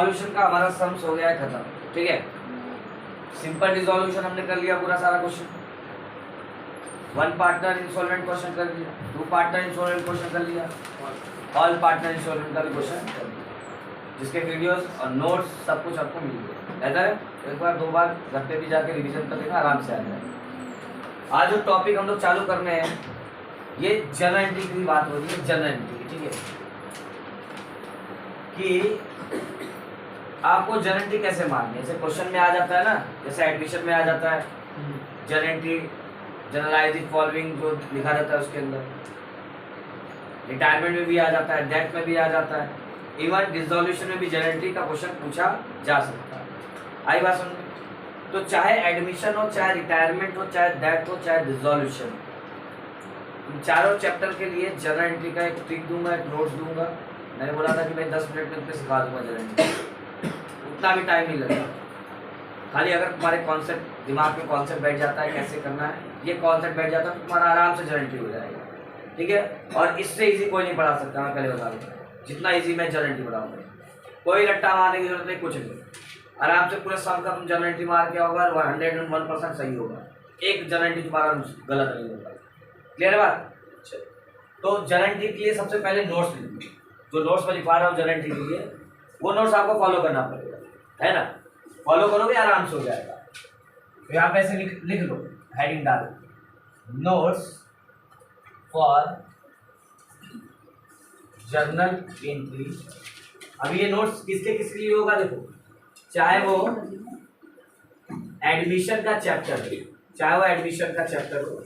Dissolution का हमारा sums हो गया है खत्म, ठीक है। सिंपल डिसोल्यूशन हमने कर लिया पूरा सारा question, one partner insolvent question कर लिया, टू पार्टनर इंसॉल्वेंट क्वेश्चन कर लिया, ऑल पार्टनर इंसॉल्वेंट का भी क्वेश्चन कर लिया, जिसके वीडियोस और नोट्स सब कुछ आपको मिल गया। बेहतर है एक बार दो बार घर पे भी जाके रिवीजन कर लेना, आराम से आ जाएगा। आज जो टॉपिक हम लोग चालू करने हैं ये जनरल एंट्री की बात हो रही है, जनरल एंट्री की, ठीक है, कि आपको जनरल एंट्री कैसे मारनी है। जैसे क्वेश्चन में आ जाता है ना, जैसे एडमिशन में आ जाता है general entry, generalise the following जो लिखा जाता है उसके अंदर, रिटायरमेंट में भी आ जाता है, डेथ में भी आ जाता है, इवन डिसोल्यूशन में भी जनरल एंट्री का क्वेश्चन पूछा जा सकता है। आई बात समझ में? तो चाहे एडमिशन हो, चाहे रिटायरमेंट हो, चाहे डेथ हो, चाहे डिसोल्यूशन, इन चारों चैप्टर के लिए जनरल एंट्री का एक ट्रिक दूंगा, एक नोट्स दूंगा। मैंने बोला था कि मैं 10 मिनट में तुम्हें सिखा दूंगा जनरल एंट्री, उतना भी टाइम नहीं लगेगा। खाली अगर तुम्हारे कॉन्सेप्ट दिमाग में कॉन्सेप्ट बैठ जाता है कैसे करना है, ये कॉन्सेप्ट बैठ जाता है तो तुम्हारा आराम से जनरल एंट्री हो जाएगा, ठीक है। और इससे इजी कोई नहीं पढ़ा सकता, मैं पहले बता दूँ, जितना इजी मैं जनरल एंट्री पढ़ाऊंगा। कोई रट्टा मारने की जरूरत नहीं, कुछ नहीं, आराम से पूरे सम का तुम जनरल एंट्री मार के होगा, 101% सही होगा, एक जनरल एंट्री तुम्हारा गलत नहीं होगा। क्लियर बात? तो जनरल एंट्री के लिए सबसे पहले नोट्स लिखिए, जो नोट्स में लिखवा रहा हूँ जनरल एंट्री के लिए, वो नोट्स आपको फॉलो करना पड़ेगा, है ना। फॉलो करोगे आराम से हो जाएगा। तो यहाँ पे ऐसे लिख लो, हेडिंग डाल, नोट्स फॉर जर्नल एंट्री। अब ये नोट्स किसके किसके लिए होगा देखो, चाहे वो एडमिशन का चैप्टर हो, चाहे वो एडमिशन का चैप्टर हो,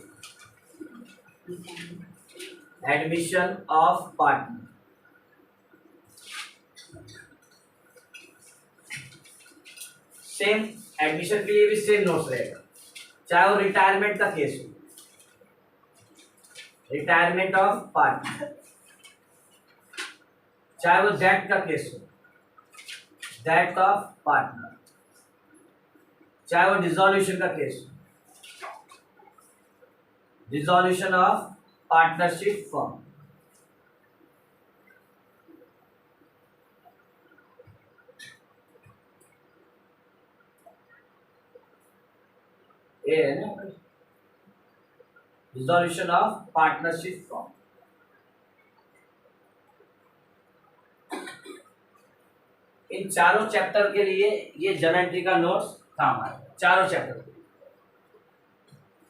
admission of partner, same admission के लिए भी सेम नोट्स रहेगा, चाहे वो रिटायरमेंट का केस हो, रिटायरमेंट ऑफ पार्टनर, चाहे वो डेथ का केस हो, डेथ ऑफ पार्टनर, चाहे वो डिसोल्यूशन का केस हो, डिसोल्यूशन ऑफ पार्टनरशिप फर्म, ये है ना, डिसोल्यूशन ऑफ पार्टनरशिप फर्म। इन चारों चैप्टर के लिए ये जनरल एंट्री का नोट्स काम आएगा, चारों चैप्टर के लिए।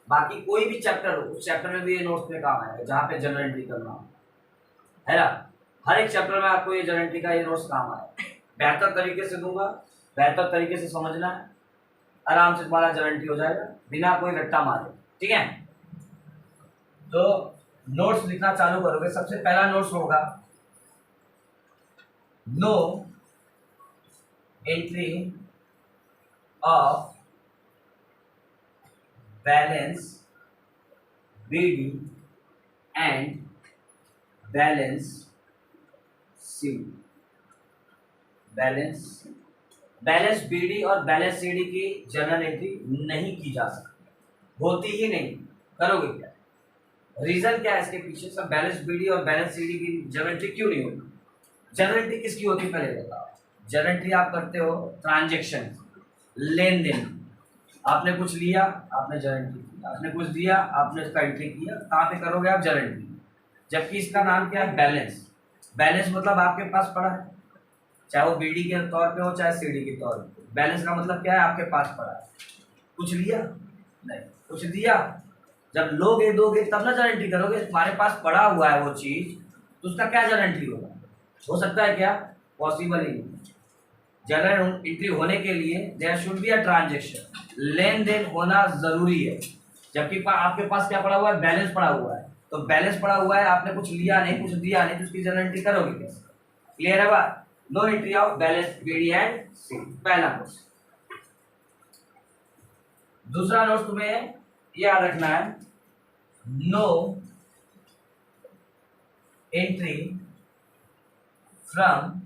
बाकी कोई भी चैप्टर हो, उस चैप्टर में भी ये नोट्स में काम आएगा जहाँ पे जनरल एंट्री करना हो, है ना। हर एक चैप्टर में आपको ये जनरल एंट्री का ये नोट्स काम आएगा। बेहतर तरीके से दूंगा, बेहतर तरीके से समझना है, आराम से तुम्हारा जनरल एंट्री हो जाएगा बिना कोई रट्टा मारे, ठीक है। तो नोट्स लिखना चालू करोगे, सबसे पहला नोट्स होगा no entry of balance BD and balance CD. Balance BD और बैलेंस सीडी की जनरल एंट्री नहीं की जा सकती, होती ही नहीं। करोगे क्या? रीजन क्या है इसके पीछे? सब बैलेंस बीडी और बैलेंस सीडी की जनरल एंट्री क्यों नहीं होती? जनरल एंट्री किसकी होती है पहले बताओ। जनरल एंट्री आप करते हो ट्रांजैक्शन, लेन देन, आपने कुछ लिया आपने जनरल एंट्री किया, आपने कुछ दिया आपने उसका एंट्री किया, कहाँ पे करोगे आप? General entry. जबकि इसका नाम क्या है? बैलेंस। बैलेंस मतलब आपके पास पड़ा है, चाहे वो बीडी के तौर पे हो चाहे सीडी के तौर पे। बैलेंस का मतलब क्या है? आपके पास पड़ा है, कुछ लिया नहीं, कुछ दिया। जब लोगे दोगे तब ना जनरल एंट्री करोगे। तुम्हारे पास पड़ा हुआ है वो चीज, तो उसका क्या जनरल एंट्री होगा? हो सकता है क्या? पॉसिबल ही नहीं। जनरल एंट्री होने के लिए there should be a transaction, लेन देन होना जरूरी है। जबकि आपके पास क्या पड़ा हुआ है? बैलेंस पड़ा हुआ है। तो बैलेंस पड़ा हुआ है, आपने कुछ लिया नहीं कुछ दिया नहीं, तो उसकी जनरल एंट्री करोगे कैसे? क्लियर है बात? No entry of balance BD and CD, पहला नोट। दूसरा नोट तुम्हें याद रखना है, no entry from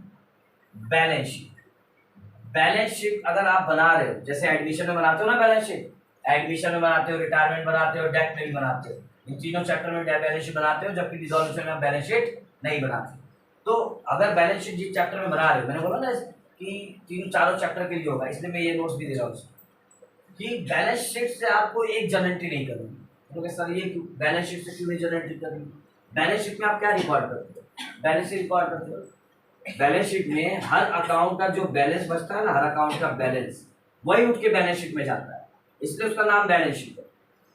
balance sheet. Balance sheet अगर आप बना रहे हो, जैसे एडमिशन में बनाते हो ना बैलेंस शीट, एडमिशन में बनाते हो, रिटायरमेंट बनाते हो, डेथ में भी बनाते हो, इन तीनों चैप्टर में बैलेंस शीट बनाते हो, जबकि डिसोल्यूशन में बैलेंस शीट नहीं बनाते। तो अगर बैलेंस शीट जिस चैप्टर में बना रहे हो, मैंने बोला ना कि तीनों चारों चैप्टर के लिए होगा, इसलिए मैं ये नोट्स भी दे रहा हूँ कि बैलेंस शीट से आपको एक जर्नल एंट्री नहीं करनी। तो सर ये बैलेंस शीट से क्यों नहीं जर्नल एंट्री करनी? बैलेंस शीट में आप क्या रिकॉर्ड करते हो? बैलेंस शीट रिकॉर्ड करते हो। बैलेंस शीट में हर अकाउंट का जो बैलेंस बचता है ना, हर अकाउंट का बैलेंस वही उठ के बैलेंस शीट में जाता है, इसलिए उसका नाम बैलेंस शीट है।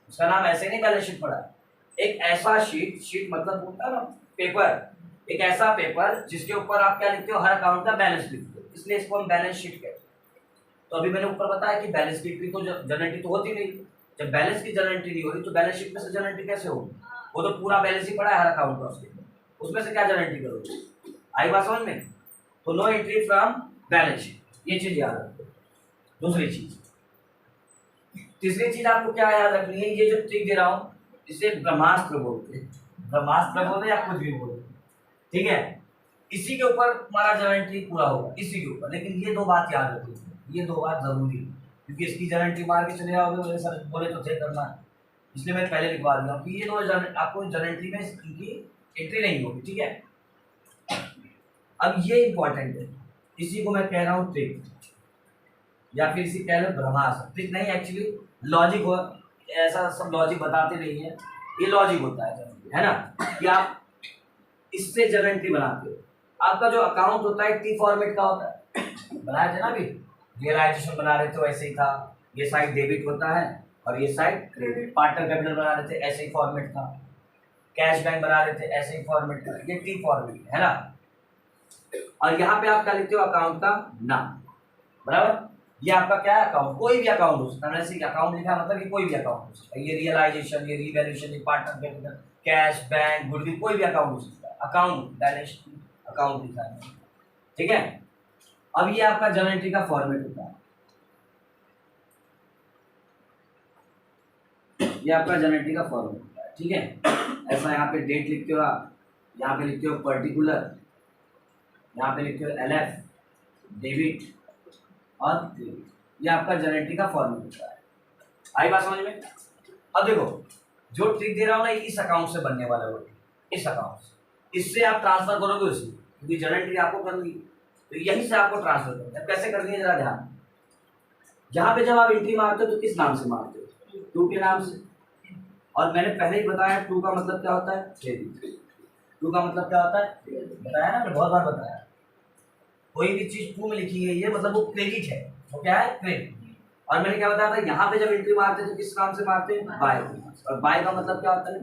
उसका नाम ऐसे नहीं बैलेंस शीट पड़ा है। एक ऐसा शीट, शीट मतलब होता है ना पेपर, एक ऐसा पेपर जिसके ऊपर आप क्या लिखते हो, हर अकाउंट का बैलेंस लिखते हो, इसलिए इसको हम बैलेंस शीट कहते हैं। तो अभी मैंने ऊपर बताया कि बैलेंस शीट की तो जर्नल एंट्री तो होती नहीं। जब बैलेंस की जर्नल एंट्री नहीं हो रही तो बैलेंस शीट में से जर्नल एंट्री कैसे होगी? वो तो पूरा बैलेंस ही पड़ा है हर अकाउंट का, उसमें से क्या जर्नल एंट्री करोगे? आई बात समझ में? तो no entry from balance sheet, ये चीज याद रखो। दूसरी चीज, तीसरी चीज आपको क्या याद रखनी है, ये जो ट्रिक दे रहा हूं इसे ब्रह्मास्त्र बोलते हैं। ब्रह्मास्त्र बोलते या कुछ भी बोलते, ठीक है? इसी के ऊपर हमारा जर्नल एंट्री पूरा होगा, इसी के ऊपर। लेकिन ये दो बात याद रखो, ये दो बात जरूरी है, क्योंकि इसकी जर्नल एंट्री मार के चले जाओगे, मुझे सर बोले तो थे करना, इसलिए मैं पहले लिखवा दिया हूँ कि ये दो आपको जर्नल एंट्री में इनकी एंट्री नहीं होगी, ठीक है? अब ये इंपॉर्टेंट है, इसी को मैं कह रहा हूँ ट्रिक, या फिर इसी कह लो ब्रह्मास्त्र। ट्रिक नहीं, एक्चुअली लॉजिक हो, ऐसा सब लॉजिक बताते नहीं है, ये लॉजिक होता है ना, कि आप इससे जर्नल एंट्री बनाते हो। आपका जो अकाउंट होता है टी फॉर्मेट का होता है, बनाया थे ना अभी, रियलाइजेशन बना रहे थे वैसे ही था, ये साइड डेबिट होता है और ये साइड क्रेडिट। पार्टनर कैपिटल बना रहे थे, ऐसे ही फॉर्मेट था। कैश बैंक बना रहे थे, ऐसे ही फॉर्मेट था। ये टी फॉर्मेट है ना। और यहाँ पे आप क्या लिखते हो, अकाउंट का नाम, बराबर। ये आपका क्या है, अकाउंट, कोई भी अकाउंट हो सकता है। मैंने अकाउंट लिखा मतलब कि कोई भी अकाउंट हो सकता है। ये रियलाइजेशन, ये रिवैल्यूएशन, ये partner capital, cash bank, goodwill, कोई भी अकाउंट हो सकता है। अकाउंट बैलेंस अकाउंट लिखा है, ठीक है? अब ये आपका जर्नल एंट्री का फॉर्मेट होता है, ये आपका जर्नल एंट्री का फॉर्मेट होता है, ठीक है? ऐसा यहाँ पे डेट लिखते हो आप, यहाँ पे लिखते हो पर्टिकुलर, यहाँ पे लिखते हो LF, डेबिट और क्रेडिट। ये आपका जर्नल एंट्री का फॉर्मेट होता है। आई बात समझ में? अब देखो, जो ट्रिक दे रहा हूँ ना, इस अकाउंट से बनने वाला है, इस अकाउंट से, इससे आप ट्रांसफर करोगे उसमें, क्योंकि जर्नल एंट्री आपको करनी है, तो यहीं से आपको ट्रांसफर करना है। कैसे करनी है जरा ध्यान। यहाँ पे जब आप एंट्री मारते हो तो किस नाम से मारते हो? 2 के नाम से। और मैंने पहले ही बताया 2 का मतलब क्या होता है, क्रेडिट। 2 का मतलब क्या होता है, बताया ना, मैंने बहुत बार बताया। कोई भी चीज 2 में लिखी गई है मतलब वो क्रेडिट है, वो क्या है, क्रेडिट। और मैंने क्या बताया था, यहाँ पे जब एंट्री मारते हैं तो किस नाम से मारते हैं, बाय। और बाय का मतलब क्या होता है,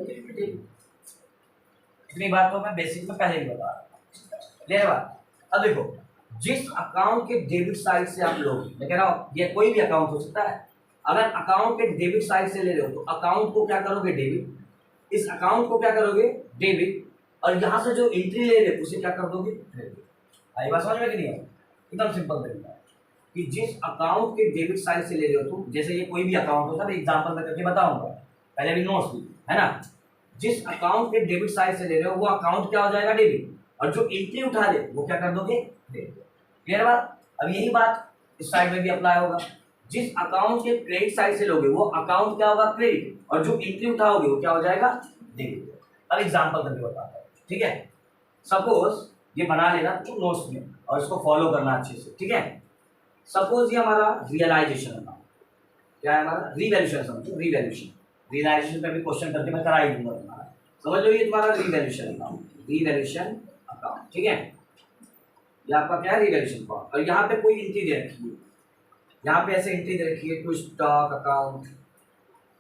इतनी बात तो मैं बेसिक में पहले ही बता रहा हूँ। ले बात। अब देखो, जिस अकाउंट के डेबिट साइड से आप लोग, मैं कह रहा हूँ ये कोई भी अकाउंट हो सकता है, अगर अकाउंट के डेबिट साइड से ले रहे हो तो अकाउंट को क्या करोगे, डेबिट। इस अकाउंट को क्या करोगे, डेबिट। और यहाँ से जो एंट्री ले रहे हो उसे क्या कर दोगे, क्रेडिट। आई बात समझ में कि नहीं? एकदम सिंपल तरीका है कि जिस अकाउंट के डेबिट साइड से ले रहे हो तुम, जैसे ये कोई भी अकाउंट होता है, एग्जांपल मैं करके बताऊंगा, पहले भी नोट्स भी है ना। जिस अकाउंट के डेबिट साइड से ले रहे हो वो अकाउंट क्या हो जाएगा, डेबिट। और जो एंट्री उठा रहे वो क्या कर दोगे, क्रेडिट। क्लियर बात? अब यही बात इस साइड में भी अप्लाई होगा। जिस अकाउंट के क्रेडिट साइड से लोगे वो अकाउंट क्या होगा, क्रेडिट। और जो एंट्री उठाओगे वो क्या हो जाएगा, डेबिट। अब एग्जांपल करके बताता हूँ, ठीक है? सपोज ये बना लेना तुम नोट्स में और इसको फॉलो करना अच्छे से, ठीक है? सपोज ये हमारा रियलाइजेशन अकाउंट, क्या है हमारा, रिवैल्यूएशन। समझो, रिवैल्यूएशन, रियलाइजेशन पे भी क्वेश्चन करके मैं करा ही दूंगा तुम्हारा। समझ लो, ये तुम्हारा रिवैल्यूएशन अकाउंट, रिवैल्यूएशन अकाउंट, ठीक है? ये आपका क्या है, रिवैल्यूएशन अकाउंट। और यहाँ पे कोई एंट्री दे रखी है, यहाँ पे ऐसे एंट्री दे रखी है, to stock account,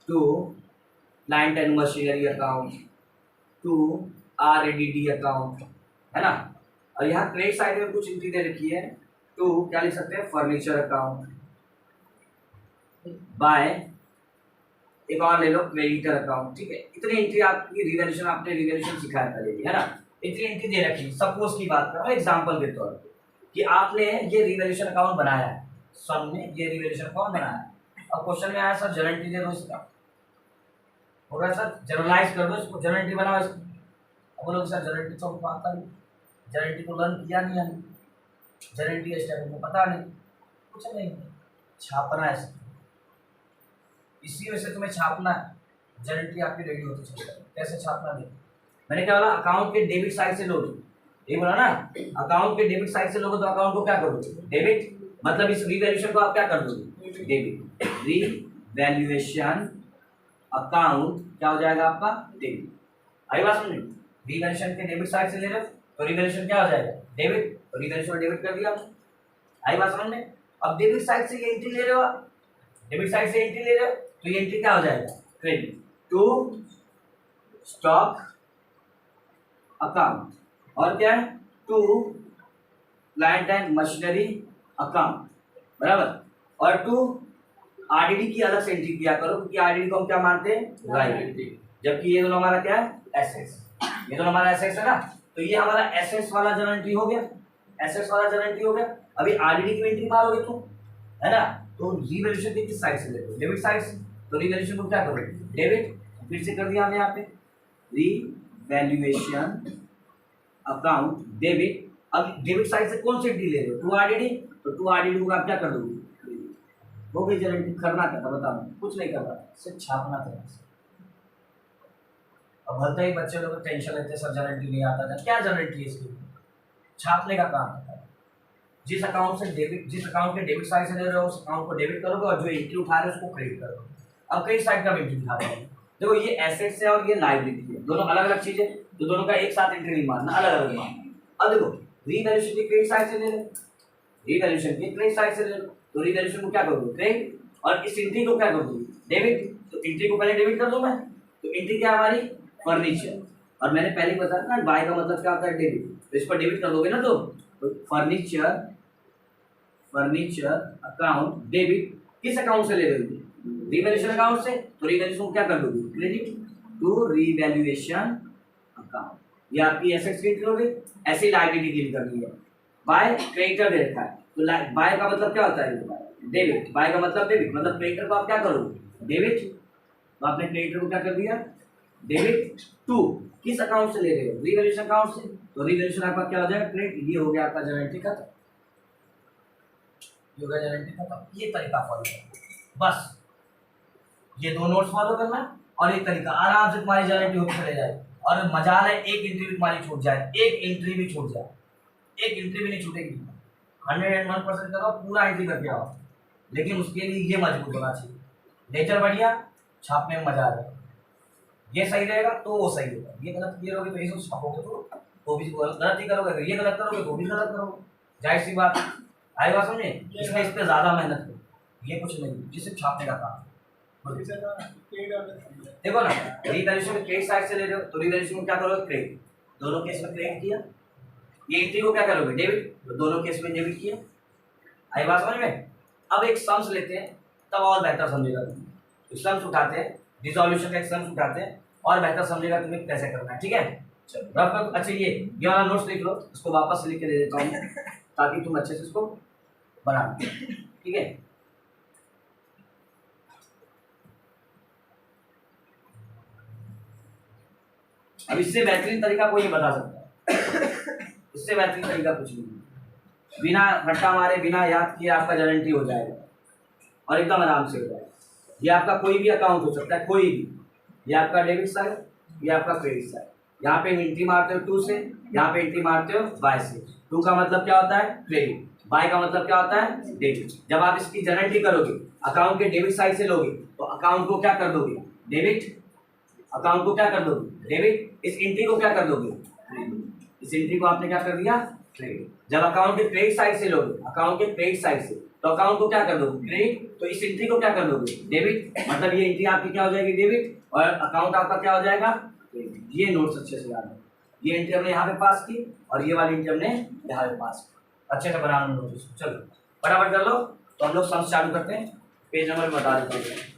to plant and machinery account, to RADD account, है ना। और यहाँ क्रेडिट साइड में कुछ एंट्री दे रखी है, टू क्या लिख सकते हैं, फर्नीचर अकाउंट, बाय एक और ले लो, क्रेडिटर अकाउंट, ठीक है? इतनी एंट्री आपकी रिवैल्यूएशन, आपने रिवैल्यूएशन सिखाया पहले भी, है ना। इतनी एंट्री दे रखी है। सपोज की बात कर रहा हूँ एग्जांपल के तौर पे कि आपने ये रिवैल्यूएशन अकाउंट बनाया है, सबने ये रिवैल्यूएशन अकाउंट बनाया है। अब क्वेश्चन में आया सर जर्नल एंट्री दे दो इसका, हो रहा है सर जनरलाइज कर दो इसको, जर्नल एंट्री बनाओ इसको। अब बोलोगे सर जर्नल एंट्री तो हमको आता नहीं, जर्नल एंट्री को लर्न किया नहीं हमने, जर्नल एंट्री स्टेप हमको पता नहीं, कुछ नहीं, छापना है। इसी वजह से तुम्हें छापना है, जर्नल एंट्री आपकी रेडी होती चलेगी। कैसे छापना, देखो मैंने क्या बोला, अकाउंट के डेबिट साइड से लो, ये बोला ना, अकाउंट के डेबिट साइड से लोगे तो अकाउंट को क्या करोगे, डेबिट, मतलब इस रीवैल्यूएशन को आप क्या कर दोगे, डेबिट। रीवैल्यूएशन अकाउंट क्या हो जाएगा आपका, डेबिट। आई बात समझ, रीवैल्यूएशन के डेबिट साइड से ले रहे हो तो रीवैल्यूएशन क्या हो जाएगा, डेबिट, तो रीवैल्यूएशन डेबिट कर दिया। आई बात समझ में। अब डेबिट साइड से ये एंट्री ले रहे हो आप, डेबिट साइड से एंट्री ले रहे हो तो ये एंट्री क्या हो जाएगा, क्रेडिट टू स्टॉक अकाउंट, और क्या है, to plant and machinery account, बराबर, और टू आरडीडी की अलग से एंट्री किया करो, क्योंकि आरडीडी को हम क्या मानते हैं, लायबिलिटी, जबकि ये दोनों हमारा क्या है, एसेट्स, ये दोनों हमारा एसेट्स है ना, तो ये हमारा एसेट्स वाला जर्नल एंट्री हो गया, एसेट्स वाला जर्नल एंट्री हो गया। अभी आरडीडी की एंट्री मारोगे तुम, है ना, तो रीवैल्यूएशन किस साइड से लेते हो, डेबिट साइड से, तो रीवैल्यूएशन को क्या करोगे, डेबिट, फिर से कर दिया हमने यहाँ पे रीवैल्यूएशन अकाउंट डेबिट। अब डेबिट साइड से कौन सी एंट्री ले रहे हो, टू आरडीडी, तो टू आरडीडी को आप क्या कर दोगे, हो गई जर्नल एंट्री। करना क्या था बताओ, कुछ नहीं करना, सिर्फ छापना था। अब भलते ही बच्चे लोग टेंशन लेते हैं, सर जर्नल एंट्री नहीं आता था, क्या जर्नल एंट्री है इसकी, छापने का काम होता है। जिस अकाउंट से डेबिट, जिस अकाउंट के डेबिट साइड से ले रहे हो उस अकाउंट को डेबिट करोगे, और जो एंट्री उठा रहे हो उसको क्रेडिट करोगे। अब कई साइड का एंट्री उठा रहे हैं, देखो ये एसेट्स है और ये लायबिलिटी है, दोनों अलग अलग चीजें, तो दोनों का एक साथ एंट्री नहीं मारना, अलग अलग मारना। अब देखो रीवैल्यूएशन की क्रेडिट साइड से ले रहे, रीवैल्यूएशन की क्रेडिट साइड से ले लो, तो रीवैल्यूएशन को क्या करोगे, क्रेडिट, और इस एंट्री को क्या करोगे, डेबिट, तो एंट्री को पहले डेबिट कर दूं मैं, तो एंट्री क्या हमारी, फर्नीचर, और मैंने पहले ही बताया ना बाय का मतलब क्या होता है, डेबिट, तो इस पर डेबिट कर दोगे ना, तो फर्नीचर, फर्नीचर अकाउंट डेबिट, किस अकाउंट से ले रहे हो, रीवैल्यूएशन अकाउंट से, तो रीवैल्यूएशन क्या कर दोगे, क्रेडिट टू रीवैल्यूएशन अकाउंट, ये आपकी एसेट्स की एंट्री हो गई। ऐसी लायबिलिटी डील करनी है, बाय क्रेडिटर दे रखा है, तो बाय का मतलब क्या होता है, डेबिट, बाय का मतलब डेबिट, मतलब क्रेडिटर को आप क्या करोगे, डेबिट, तो आपने क्रेडिटर को क्या कर दिया, डेबिट टू, किस अकाउंट से ले रहे हो, रीवैल्यूएशन अकाउंट से, तो रीवैल्यूएशन आपका क्या हो जाएगा, क्रेडिट, ये हो गया आपका जर्नल एंट्री खत्म, ये हो गया जर्नल एंट्री खत्म। ये तरीका फॉलो करना, बस ये दो नोट्स फॉलो करना, और ये तरीका आराम से तुम्हारी जर्नल एंट्री होती चले जाए। और मजाल है एक एंट्री भी तुम्हारी छूट जाए, एक एंट्री भी छूट जाए, एक एंट्री भी नहीं छूटेगी, 101% करो, पूरा एंट्री करके आओ, लेकिन उसके लिए ये मजबूत होना चाहिए, नेचर बढ़िया, छापने में मजा आ जाएगा, ये सही रहेगा तो वो सही होगा, ये गलत किए रहोगे तो ये सब छापोगे तो भी गलत ही करोगे, ये गलत करोगे तो भी गलत करोगे, जाहिर सी बात। आई बात समझे, इसमें इस पर ज्यादा मेहनत करो, ये कुछ नहीं, जिससे छापने का काम। देखो ना, रीवैल्यूएशन में क्रेडिट साइड से ले रहे हो, तो रीवैल्यूएशन में क्या करोगे, क्रेडिट, दोनों केस में क्रेडिट किया, ये एंट्री को क्या करोगे, डेबिट, तो दोनों केस में डेबिट किया। आई बात समझ में। अब एक सम्स लेते हैं, तब और बेहतर समझेगा तुम्हें, सम्स उठाते हैं, डिसॉल्यूशन का एक सम्स उठाते हैं, और बेहतर समझेगा तुम्हें कैसे करना है, ठीक है। चलो रफ कर, अच्छा ये वाला नोट्स लिख लो, इसको वापस से लिख के दे देता हूँ ताकि तुम अच्छे से इसको बना, ठीक है। अब इससे बेहतरीन तरीका कोई नहीं बता सकता, इससे बेहतरीन तरीका कुछ नहीं, बिना रट्टा मारे, बिना याद किए आपका जर्नल एंट्री हो जाएगा, और एकदम आराम से हो जाएगा। ये आपका कोई भी अकाउंट हो सकता है, कोई भी, ये आपका डेबिट साइड, ये आपका क्रेडिट साइड, यहाँ पे एंट्री मारते हो टू से, यहाँ पे एंट्री मारते हो बाय से। टू का मतलब क्या होता है, क्रेडिट, बाय का मतलब क्या होता है, डेबिट। जब आप इसकी जर्नल एंट्री करोगे, अकाउंट के डेबिट साइड से लोगे, तो अकाउंट को क्या कर दोगे, डेबिट, अकाउंट को क्या कर दोगे, डेबिट, इस एंट्री को क्या कर दोगे, इस एंट्री को आपने क्या कर दिया, क्रेडिट। जब अकाउंट के क्रेडिट साइड से लोगे, अकाउंट के क्रेडिट साइड से, तो अकाउंट को क्या कर दोगे, क्रेडिट, तो इस एंट्री को क्या कर दोगे, डेबिट, मतलब ये एंट्री आपकी क्या हो जाएगी, डेबिट, और अकाउंट आपका क्या हो जाएगा, क्रेडिट। ये नोट्स अच्छे से याद है, ये एंट्री हमने यहाँ पे पास की, और ये वाली एंट्री हमने यहाँ पे पास की, अच्छे से बनाना नोट्स। चलो फटाफट कर लो, तो हम लोग सम्स चालू करते हैं, पेज नंबर बता देते हैं।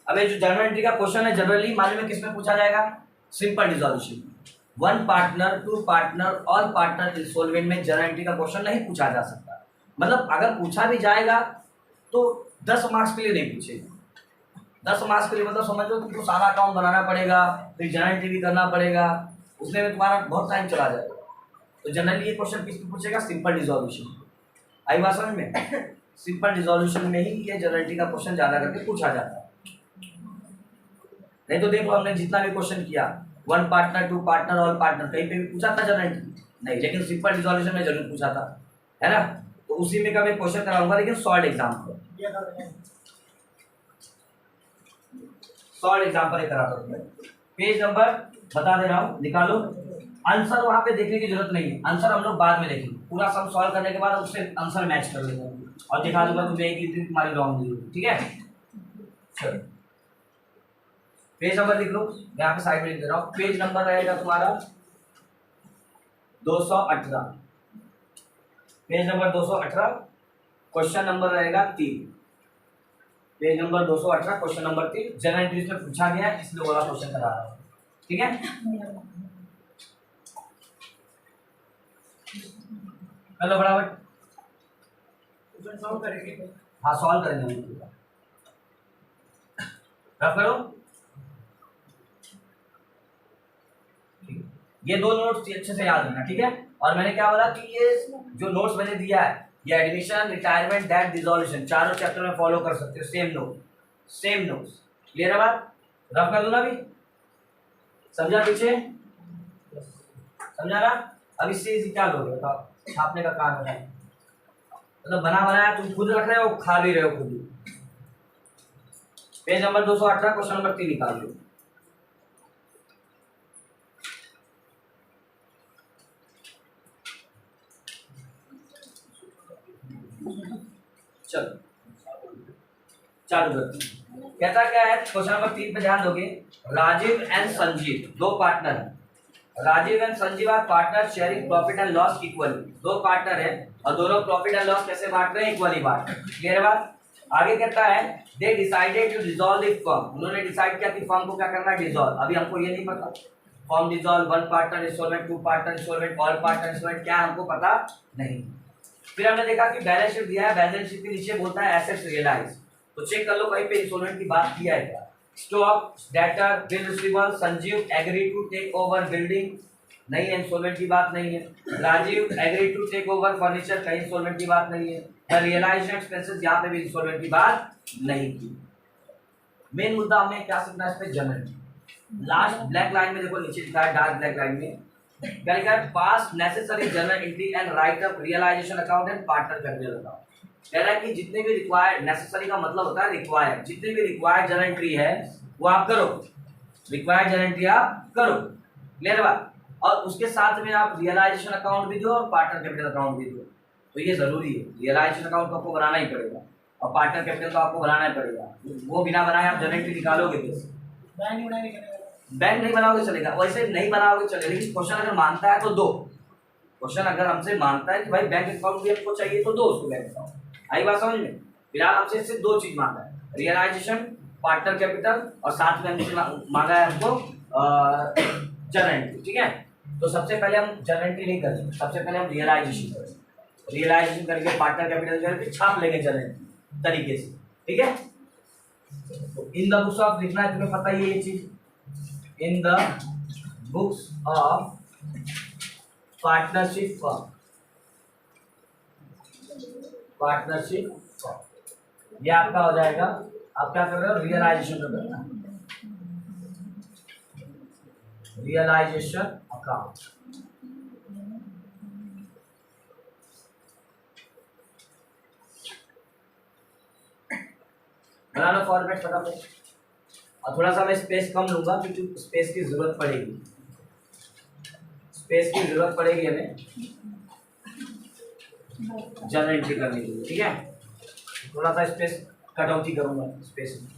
अब ये जो जर्नल एंट्री का क्वेश्चन है, जनरली मालूम है किसमें पूछा जाएगा, simple dissolution, one partner, two partner और पार्टनर इंसॉल्वेंट में जर्नल एंट्री का क्वेश्चन नहीं पूछा जा सकता। मतलब अगर पूछा भी जाएगा तो 10 मार्क्स के लिए नहीं पूछेगा, 10 मार्क्स के लिए मतलब समझ लो तुमको सारा अकाउंट बनाना पड़ेगा, फिर जर्नल एंट्री भी करना पड़ेगा, उसमें में तुम्हारा बहुत टाइम चला जाएगा। तो जनरली ये क्वेश्चन किस पे पूछेगा, सिंपल डिसॉल्यूशन। आई बात समझ में, सिंपल डिसॉल्यूशन में ही ये जर्नल एंट्री का क्वेश्चन ज्यादा करके पूछा जाता है। नहीं तो देखो हमने जितना भी क्वेश्चन किया, one partner, two partner, all partner, कहीं पे भी पूछा था जनरल एंट्री? नहीं, लेकिन सिंपल रिजोल्यूशन में जरूर पूछा था, है ना। तो उसी में का मैं क्वेश्चन कराऊंगा, लेकिन सॉल्व एग्जाम्पल, सॉल्व एग्जाम्पल कराता हूँ। पेज नंबर बता दे रहा हूँ, निकालो। आंसर वहां पे देखने की जरूरत नहीं है, आंसर हम लोग बाद में देखेंगे, पूरा सम सॉल्व करने के बाद उससे आंसर मैच कर लेंगे और दिखा दूंगा तुम्हें एक ही तुम्हारी रॉन्ग दी होगी, ठीक है। चलो पेज नंबर लिख लो, यहाँ पे साइड में लिख दे रहा हूँ। पेज नंबर रहेगा तुम्हारा 218, पेज नंबर 218, क्वेश्चन नंबर रहेगा 3। Page number 218, question number 3, general entries में पूछा गया है, इसलिए वाला क्वेश्चन करा रहा हूँ, ठीक है। चलो बराबर सॉल्व करेंगे, हाँ सॉल्व करेंगे, रफ करो। ये दो नोट्स अच्छे से याद रखना, ठीक है। और मैंने क्या बोला कि ये जो नोट्स मैंने दिया है, ये एडमिशन, रिटायरमेंट, डेट, डिसॉल्यूशन, चारों चैप्टर में फॉलो कर सकते हो, same note, same notes. Clear है बात? रफ कर दूं ना अभी? समझा पीछे? समझा ना? अब इससे क्या लोगे बताओ? छापने का काम है, मतलब बना बनाया तुम खुद रख रहे हो, खा भी रहे हो खुद ही। पेज नंबर 218, क्वेश्चन नंबर 3 निकाल लो। चलो चालू करते हैं। कहता क्या है, क्वेश्चन नंबर 3 पे ध्यान दोगे। राजीव एंड संजीव दो पार्टनर हैं, Rajeev and Sanjeev are partner sharing profit and loss equally. दो पार्टनर है और दोनों प्रॉफिट एंड लॉस कैसे बांट रहे हैं? इक्वली बांट रहे हैं। क्लियर है बात? आगे कहता है they decided to dissolve the firm, उन्होंने डिसाइड किया कि फर्म को क्या करना है? डिसॉल्व। अभी हमको ये नहीं पता firm dissolve, one partner instalment, two partner instalment, all partner instalment, क्या हमको पता नहीं। फिर हमने देखा कि बैलेंस शीट दिया है, बैलेंस शीट के नीचे बोलता है एसेट्स रियलाइज, तो चेक कर लो कहीं पे इंस्टॉलमेंट की बात किया है क्या। Stock, debtor, bill receivable, Sanjeev agree to take over building, नहीं है, इंस्टॉलमेंट की बात नहीं है। Rajeev agree to take over furniture, कहीं इंस्टॉलमेंट की बात नहीं है। द रियलाइजेशन एक्सपेंसेस, यहाँ पे भी इंस्टॉलमेंट की बात नहीं की। मेन मुद्दा हमें क्या सीखना है इस पे? जनरल। लास्ट ब्लैक लाइन में देखो, नीचे लिखा है डार्क ब्लैक लाइन में, क्या लिखा है? Pass necessary general entry and write up realisation account and partner capital account. कह रहा है कि जितने भी रिक्वायर्ड, नेसेसरी का मतलब होता है रिक्वायर्ड, जितनी भी रिक्वायर्ड जनरल एंट्री है वो आप करो, रिक्वायर्ड जनरल एंट्री आप करो। क्लियर बात? और उसके साथ में आप रियलाइजेशन अकाउंट भी दो और पार्टनर कैपिटल अकाउंट भी दो, तो ये जरूरी है। रियलाइजेशन अकाउंट तो आपको बनाना ही पड़ेगा और पार्टनर कैपिटल तो आपको बनाना ही पड़ेगा, वो बिना बनाए आप जनरल एंट्री निकालोगे कैसे? बैंक नहीं बनाओगे चलेगा, वैसे नहीं बनाओगे चलेगा, लेकिन क्वेश्चन अगर मांगता है तो दो। क्वेश्चन अगर हमसे मांगता है कि भाई बैंक अकाउंट भी हमको चाहिए तो दो उसको बैंक अकाउंट। आई बात समझ में? फिलहाल हमसे इससे दो चीज मांगा है, रियलाइजेशन, पार्टनर कैपिटल, और साथ में हमसे मांगा है हमको जनरल एंट्री। ठीक है, तो सबसे पहले हम जनरल एंट्री नहीं करेंगे, सबसे पहले हम रियलाइजेशन करेंगे। रियलाइजेशन करके पार्टनर कैपिटल करके छाप लेंगे जनरल एंट्री तरीके से। ठीक है, तो इन द बुक्स ऑफ लिखना है, तुम्हें पता ही है ये चीज। In the books of partnership firm, partnership firm, ये आपका हो जाएगा। आप क्या कर रहे हो? रियलाइजेशन करना है, रियलाइजेशन अकाउंट। बना लो फॉर्मेट फटाफट, और थोड़ा सा मैं स्पेस कम लूंगा क्योंकि स्पेस की जरूरत पड़ेगी, स्पेस की जरूरत पड़ेगी हमें जनरल एंट्री करने के लिए। ठीक है, थोड़ा सा स्पेस कटौती करूंगा स्पेस में।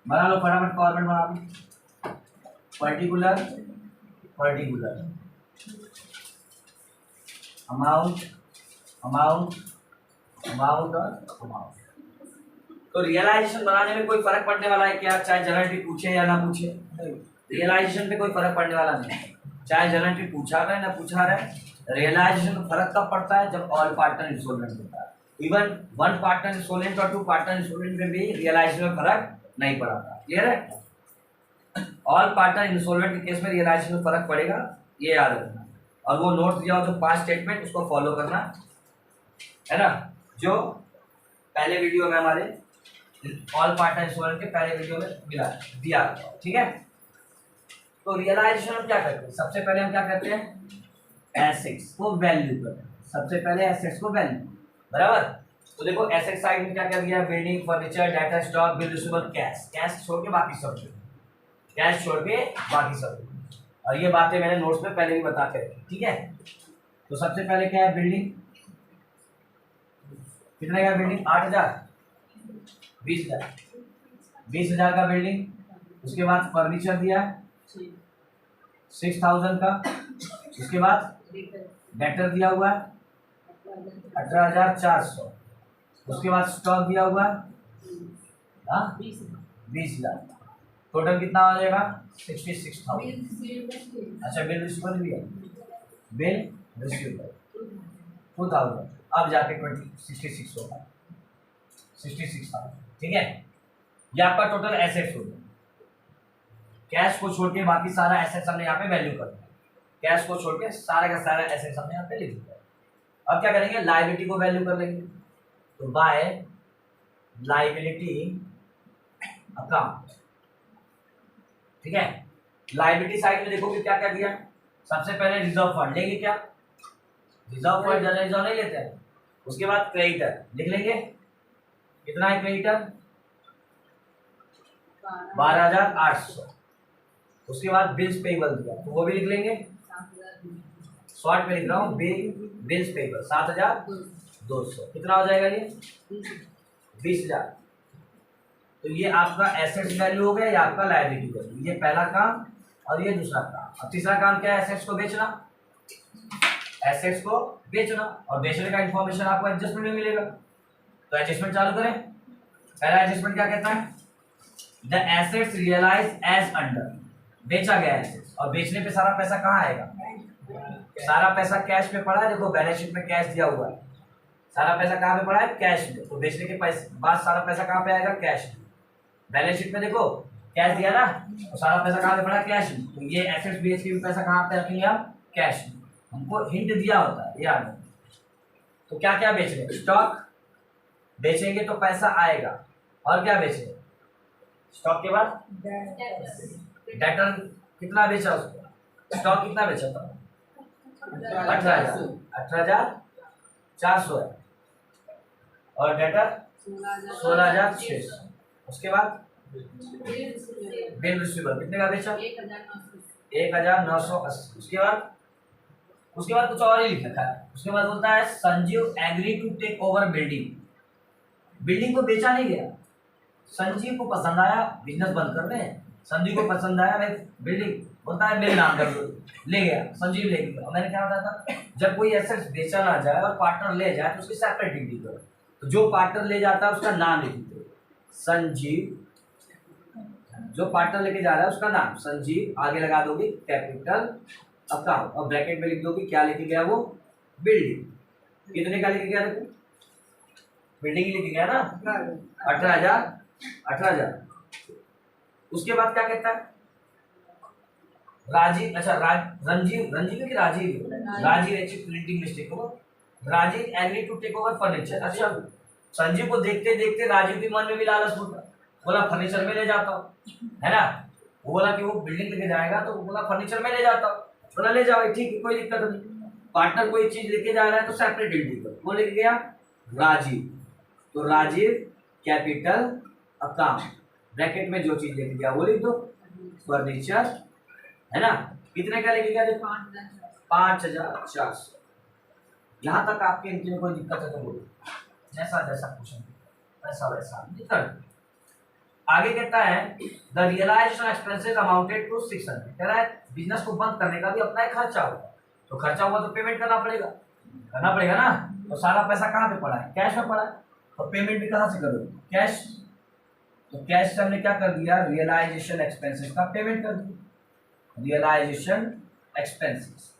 बना लो फटाफट फॉर्मेट बना लो। Particular, particular, amount, amount, amount और अमाउंट। तो रियलाइजेशन बनाने में कोई फर्क पड़ने वाला है क्या? चाहे जनरल एंट्री पूछे या ना पूछे, रियलाइजेशन पे कोई फर्क पड़ने वाला नहीं, चाहे जनरल एंट्री पूछा रहे ना पूछा रहे। रियलाइजेशन में फर्क कब पड़ता है? जब ऑल पार्टनर इंस्टॉलमेंट होता है। इवन वन पार्टनर इंस्टॉलमेंट और टू पार्टनर इंस्टॉलमेंट में भी रियलाइजेशन में फर्क नहीं पड़ा था। क्लियर है? ऑल पार्टनर इंसॉल्वेंट के केस में रियलाइजेशन में फर्क पड़ेगा, ये याद रखना। और वो नोट दिया हो जो 5 स्टेटमेंट उसको फॉलो करना है ना, जो पहले वीडियो में हमारे ऑल पार्टनर इंसॉल्वेंट के पहले वीडियो में मिला दिया, ठीक है। तो रियलाइजेशन हम क्या करते हैं, सबसे पहले हम क्या करते हैं, एसेट्स को वैल्यू करते हैं। सबसे पहले एसेट्स को वैल्यू, बराबर। तो देखो एसेट साइड में क्या कर दिया, building, furniture, data stock, bill receivable, cash. Cash छोड़ के बाकी सब, कैश छोड़ के बाकी सब। और ये बातें मैंने नोट्स में पहले भी बता के रखी, ठीक है। तो सबसे पहले क्या है, बिल्डिंग, कितने का बिल्डिंग, 8,000, 20,000, 20,000 का बिल्डिंग। उसके बाद फर्नीचर दिया 6,000 का। उसके बाद डेटर दिया हुआ है 18,400। उसके बाद स्टॉक दिया हुआ है 20,000। टोटल कितना आ जाएगा, 66,000। अच्छा बिल रिसीवेबल भी है, बिल रिसीवेबल 2,000, अब जाके 66 होगा, 66,000, ठीक है। ये आपका टोटल एसेट्स होगा। कैश को छोड़ के बाकी सारा एसेट्स हमने यहाँ पे वैल्यू कर दिया। कैश को छोड़ के सारा का सारा एसेट्स हमने यहाँ पे लिख दिया। अब क्या करेंगे, लायबिलिटी को वैल्यू कर लेंगे। तो बाय लायबिलिटी अकाउंट, ठीक है। लायबिलिटी साइड में देखोगे क्या क्या दिया, सबसे पहले रिजर्व फंड लेंगे, क्या रिजर्व फंड जनरल रिजर्व नहीं लेते हैं। उसके बाद क्रेडिटर लिख लेंगे, कितना है क्रेडिटर, 12,800। उसके बाद बिल्स पेबल दिया तो वो भी लिख लेंगे, शॉर्ट में लिख रहा हूँ, बिल्स पेबल 7,200। कितना हो जाएगा ये, 20,000। तो ये आपका एसेट्स वैल्यू हो गया, ये आपका लायबिलिटी वैल्यू। ये पहला काम और ये दूसरा काम। अब तीसरा काम क्या है, एसेट्स को बेचना। एसेट्स को बेचना और बेचने का इंफॉर्मेशन आपको एडजस्टमेंट में मिलेगा। तो एडजस्टमेंट चालू करें। पहला एडजस्टमेंट क्या कहता है, the assets realise as under, बेचा गया एसेट्स। और बेचने पे सारा पैसा कहाँ आएगा, सारा पैसा कैश में पड़ा है। देखो बैलेंस शीट में कैश दिया हुआ है, सारा पैसा कहाँ पे पड़ा है, कैश में। तो बेचने के पैसे बाद सारा पैसा कहाँ पे आएगा, कैश में। बैलेंस शीट में देखो कैश दिया ना, तो सारा पैसा कहाँ पे पड़ा है, कैश में। तो ये एसेट्स बेच के भी पैसा कहाँ पे रखेंगे आप, कैश में। हमको हिंट दिया होता है याद। तो क्या क्या बेच रहे, स्टॉक बेचेंगे तो पैसा आएगा। और क्या बेचेंगे, स्टॉक के बाद डेटर कितना बेचा उसको, स्टॉक कितना बेचा था, 18,400 है। और डेटर 16,600। उसके बाद बिल रिसीवेबल कितने का बेचा, 1,980। उसके बाद कुछ और ही लिख रखा है। उसके बाद बोलता है Sanjeev agree to take over building. Building को बेचा नहीं गया, संजीव को पसंद आया, बिजनेस बंद कर रहे हैं। संजीव को पसंद आया भाई बिल्डिंग, बोलता है मेरे नाम कर दो, ले गया, संजीव ले गया। मैंने क्या बताया था, जब कोई एसेट्स बेचा ना जाए और पार्टनर ले जाए तो उसकी सेपरेट डिग्री करो। तो जो पार्टनर ले जाता है उसका नाम लिख दो, संजीव। जो पार्टनर लेके जा रहा है उसका नाम संजीव, आगे लगा दोगे कैपिटल अकाउंट और ब्रैकेट में लिख दोगे क्या लेके गया वो, बिल्डिंग। कितने का लेके गया, देखो बिल्डिंग लेके गया ना, 18,000। उसके बाद क्या कहता है, राजीव, अच्छा रंजीव की राजीव अच्छी प्रिंटिंग मिस्टेक हो, Rajeev agree to take over furniture. अच्छा संजीव को देखते देखते राजीव के मन में भी लालच होता, बोला फर्नीचर में ले जाता हूँ, है ना। वो बोला कि वो बिल्डिंग लेके जाएगा तो बोला फर्नीचर में ले जाता हूँ, बोला ले जाओ, ठीक है कोई दिक्कत नहीं। पार्टनर कोई चीज लेके जा रहा है तो सेपरेट डिग्री करो। वो लेके गया राजीव, तो राजीव कैपिटल अकाउंट, ब्रैकेट में जो चीज लेके गया वो लिख दो, फर्नीचर, है ना। कितने का लेके गया, 5,400। यहाँ तक आपके इनके में कोई दिक्कत है तो बोलो, जैसा जैसा क्वेश्चन वैसा वैसा कर। आगे कहता है the realisation expenses amounted to 600। कह रहा है बिजनेस को बंद करने का भी अपना एक खर्चा होगा, तो खर्चा हुआ तो पेमेंट करना पड़ेगा ना। तो सारा पैसा कहाँ पे पड़ा है, कैश में पड़ा है। तो पेमेंट भी कहाँ से करोगे, कैश। तो कैश से हमने क्या कर दिया, रियलाइजेशन एक्सपेंसेस का पेमेंट कर दिया। रियलाइजेशन एक्सपेंसेस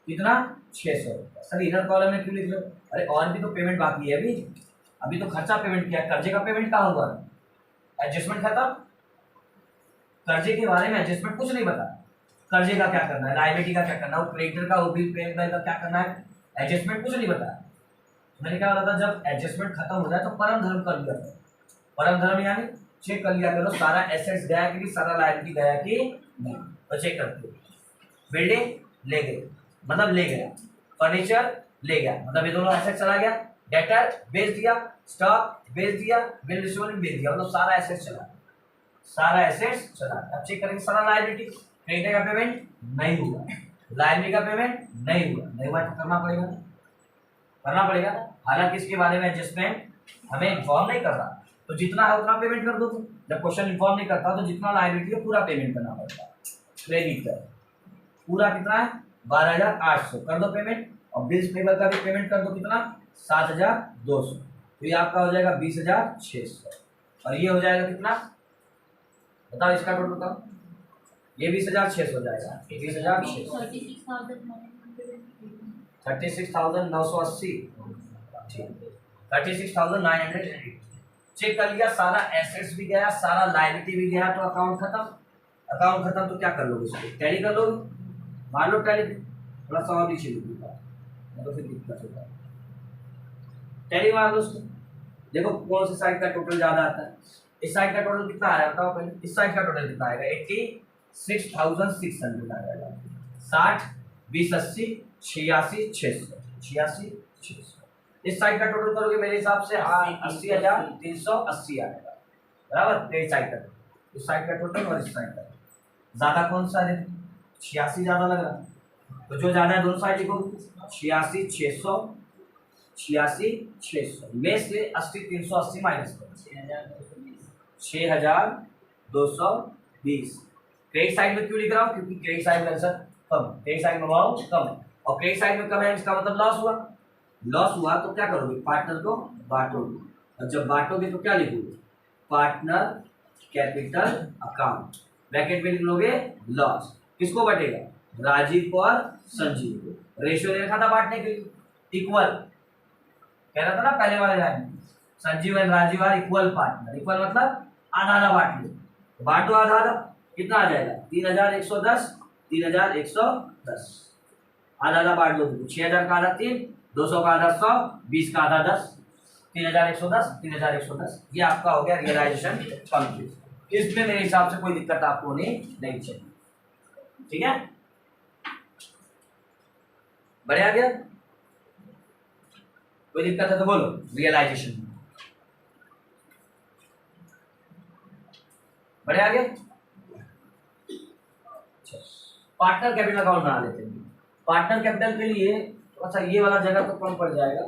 कितना, 600 रुपया। सर इधर कॉलम में क्यों लिख रहे हो, अरे और भी तो पेमेंट बाकी है, अभी तो खर्चा पेमेंट किया, कर्जे का पेमेंट कहाँ हुआ, एडजस्टमेंट खत्म। कर्जे के बारे में एडजस्टमेंट कुछ नहीं बताया, कर्जे का क्या करना है, लायबिलिटी का क्या करना है, वो क्रेडिटर का वो बिल पेबल का क्या करना है, एडजस्टमेंट कुछ नहीं बताया। मैंने क्या बोला था, जब एडजस्टमेंट खत्म हो जाए तो परम धर्म कर लिया करो। परम धर्म यानी चेक कर लिया करो सारा एसेट्स गया कि सारा लायबिलिटी गया कि नहीं, तो चेक करते हो। बिल्डिंग ले गए मतलब ले गया, फर्नीचर ले गया मतलब ये दोनों एसेट चला गया, डेटर बेच दिया, स्टॉक बेच दिया, बिल रिसीवेबल बेच दिया, मतलब सारा एसेट चला, सारा एसेट्स चला। अब चेक करेंगे सारा लायबिलिटी, क्रेडिटर का पेमेंट नहीं हुआ, लायबिलिटी का पेमेंट नहीं हुआ, नहीं हुआ तो करना पड़ेगा। हालांकि इसके बारे में एडजस्टमेंट हमें इन्फॉर्म नहीं कर रहा, तो जितना है उतना पेमेंट कर दो। तुम जब क्वेश्चन इन्फॉर्म नहीं करता तो जितना लायबिलिटी है पूरा पेमेंट करना पड़ता है। क्रेडिट का पूरा कितना है 12,800 कर दो पेमेंट, और बिल्स पेबल का भी पेमेंट कर दो कितना 7,200, तो ये आपका हो जाएगा 20,600, और ये हो जाएगा कितना बताओ इसका टोटल बताओ, ये 20,600 हो जाएगा, 20,600 36,980 36,980। चेक कर लिया सारा एसेट्स भी गया, सारा लायबिलिटी भी गया, तो अकाउंट खत्म। अकाउंट खत्म तो क्या कर लोगे, इसको टैली कर लोगे, मान लो टैली थोड़ा सा और नीचे लिख दूंगा तो फिर दिक्कत होता है, टैली मार लो उसको। देखो कौन सी साइड का टोटल ज्यादा आता है, इस साइड का टोटल कितना आया बताओ पहले, इस साइड का टोटल कितना आएगा 86,600 आ जाएगा, 60 20 80 86 600 86 600। इस साइड का टोटल करोगे मेरे हिसाब से 80,380 आएगा, बराबर। इस साइड का, इस साइड का टोटल और इस साइड का ज्यादा कौन सा है, 86 ज्यादा लग रहा, तो जो ज्यादा है दोनों साइड लिखो, 86,600 86,600 में से 80,380 माइनस करो 6,220। क्रेडिट साइड में क्यों लिख रहा हूँ, क्योंकि क्रेडिट साइड में आंसर कम, क्रेडिट साइड में अमाउंट कम है, और क्रेडिट साइड में कम है इसका मतलब लॉस हुआ। लॉस हुआ तो क्या करोगे, पार्टनर को बांटोगे, और जब बांटोगे तो क्या लिखोगे, पार्टनर कैपिटल अकाउंट, ब्रैकेट में लिख लोगे लॉस। किसको बटेगा, राजीव और संजीव को। रेशियो दे रखा था बांटने के लिए, इक्वल कह रहा था ना पहले वाले लाइन में, Sanjeev and Rajeev are equal partner. Equal मतलब आधा आधा बांट लो, बांटो आधा आधा, कितना आ जाएगा 3,110 3,110, आधा आधा बांट दो, 6,000 का आधा 3, 200 का आधा 100, 20 का आधा 10, 3,110 3,110। ये आपका हो गया रियलाइजेशन कंप्लीट। इसमें मेरे हिसाब से कोई दिक्कत आपको नहीं चाहिए, ठीक है, बढ़िया गया। कोई दिक्कत है तो बोलो, रियलाइजेशन बढ़िया गया। पार्टनर कैपिटल अकाउंट बना लेते हैं। पार्टनर कैपिटल के लिए अच्छा ये वाला जगह तो कम पड़ जाएगा,